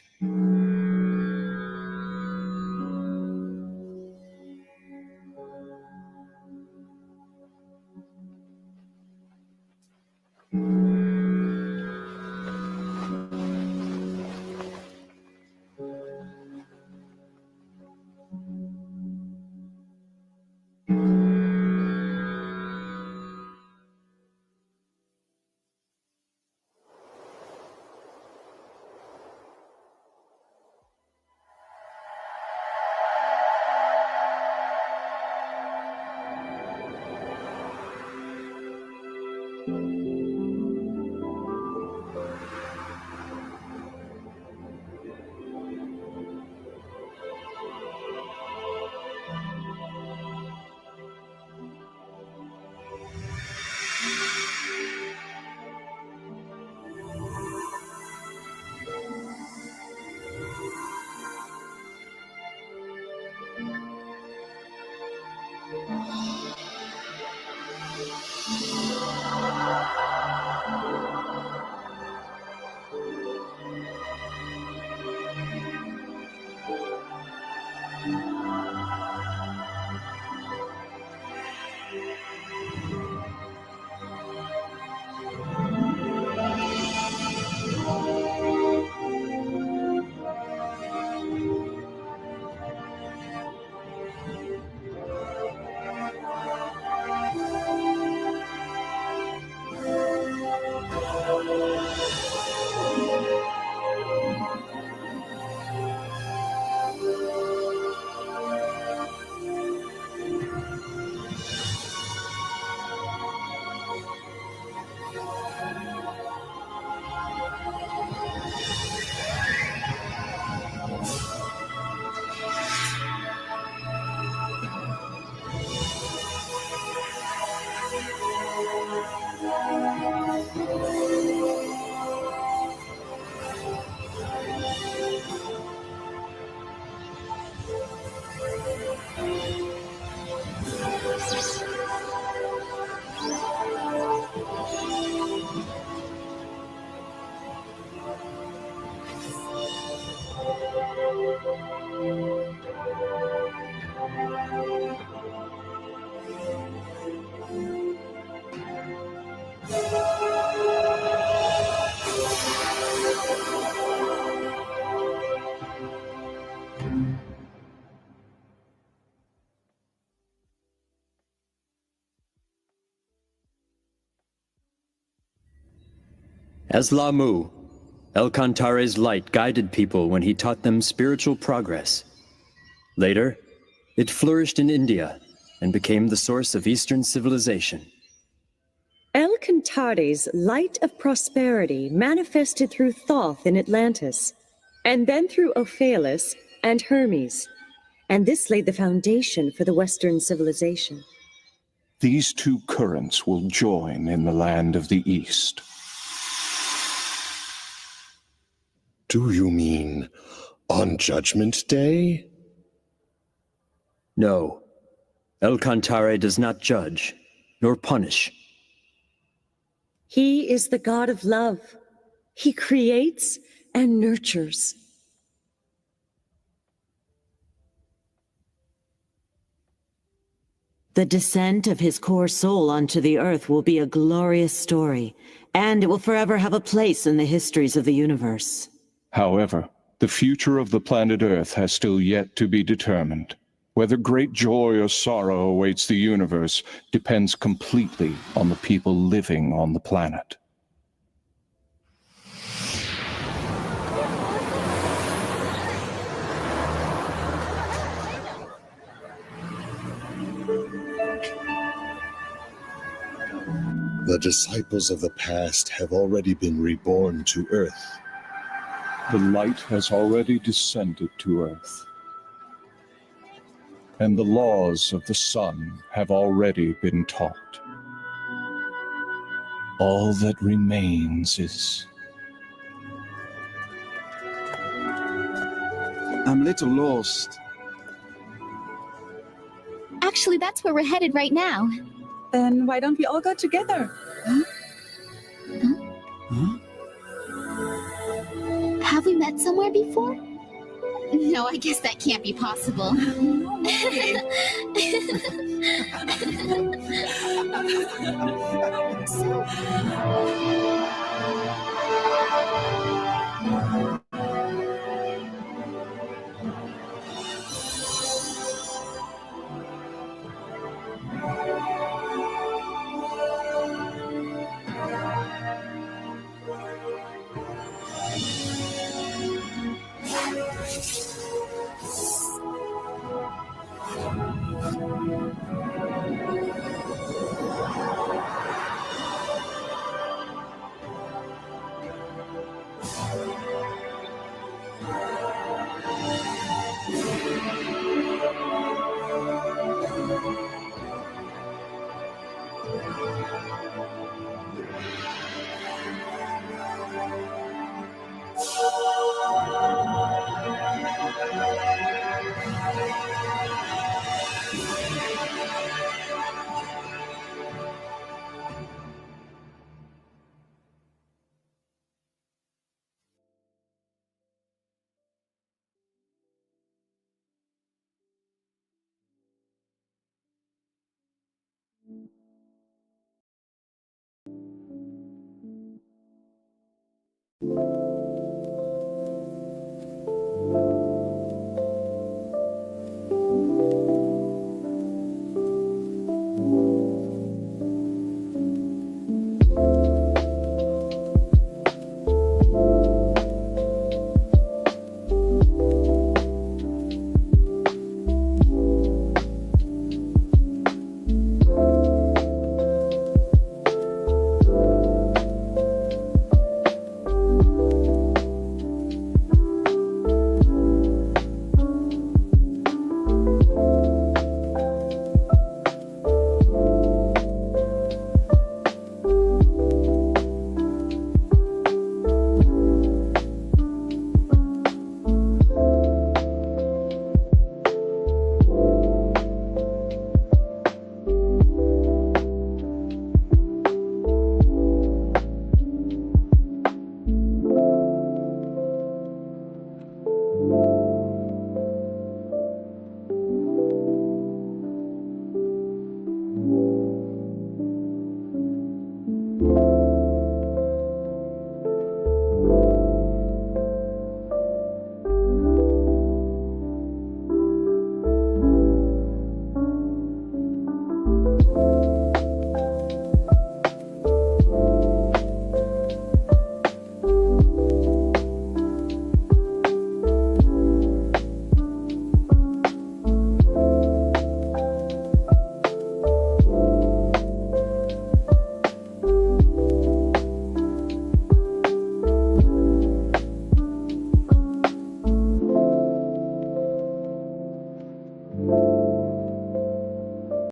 As Lamu, El Cantare's light guided people when he taught them spiritual progress. Later, it flourished in India and became the source of Eastern civilization. El Cantare's light of prosperity manifested through Thoth in Atlantis, and then through Ophelus and Hermes, and this laid the foundation for the Western civilization. These two currents will join in the land of the East. Do you mean on Judgment Day? No, El Cantare does not judge, nor punish. He is the god of love. He creates and nurtures. The descent of his core soul onto the earth will be a glorious story, and it will forever have a place in the histories of the universe. However, the future of the planet Earth has still yet to be determined. Whether great joy or sorrow awaits the universe depends completely on the people living on the planet. The disciples of the past have already been reborn to Earth. The light has already descended to Earth. And the laws of the sun have already been taught. All that remains is... I'm a little lost. Actually, that's where we're headed right now. Then why don't we all go together? Huh? Have we met somewhere before? No, I guess that can't be possible.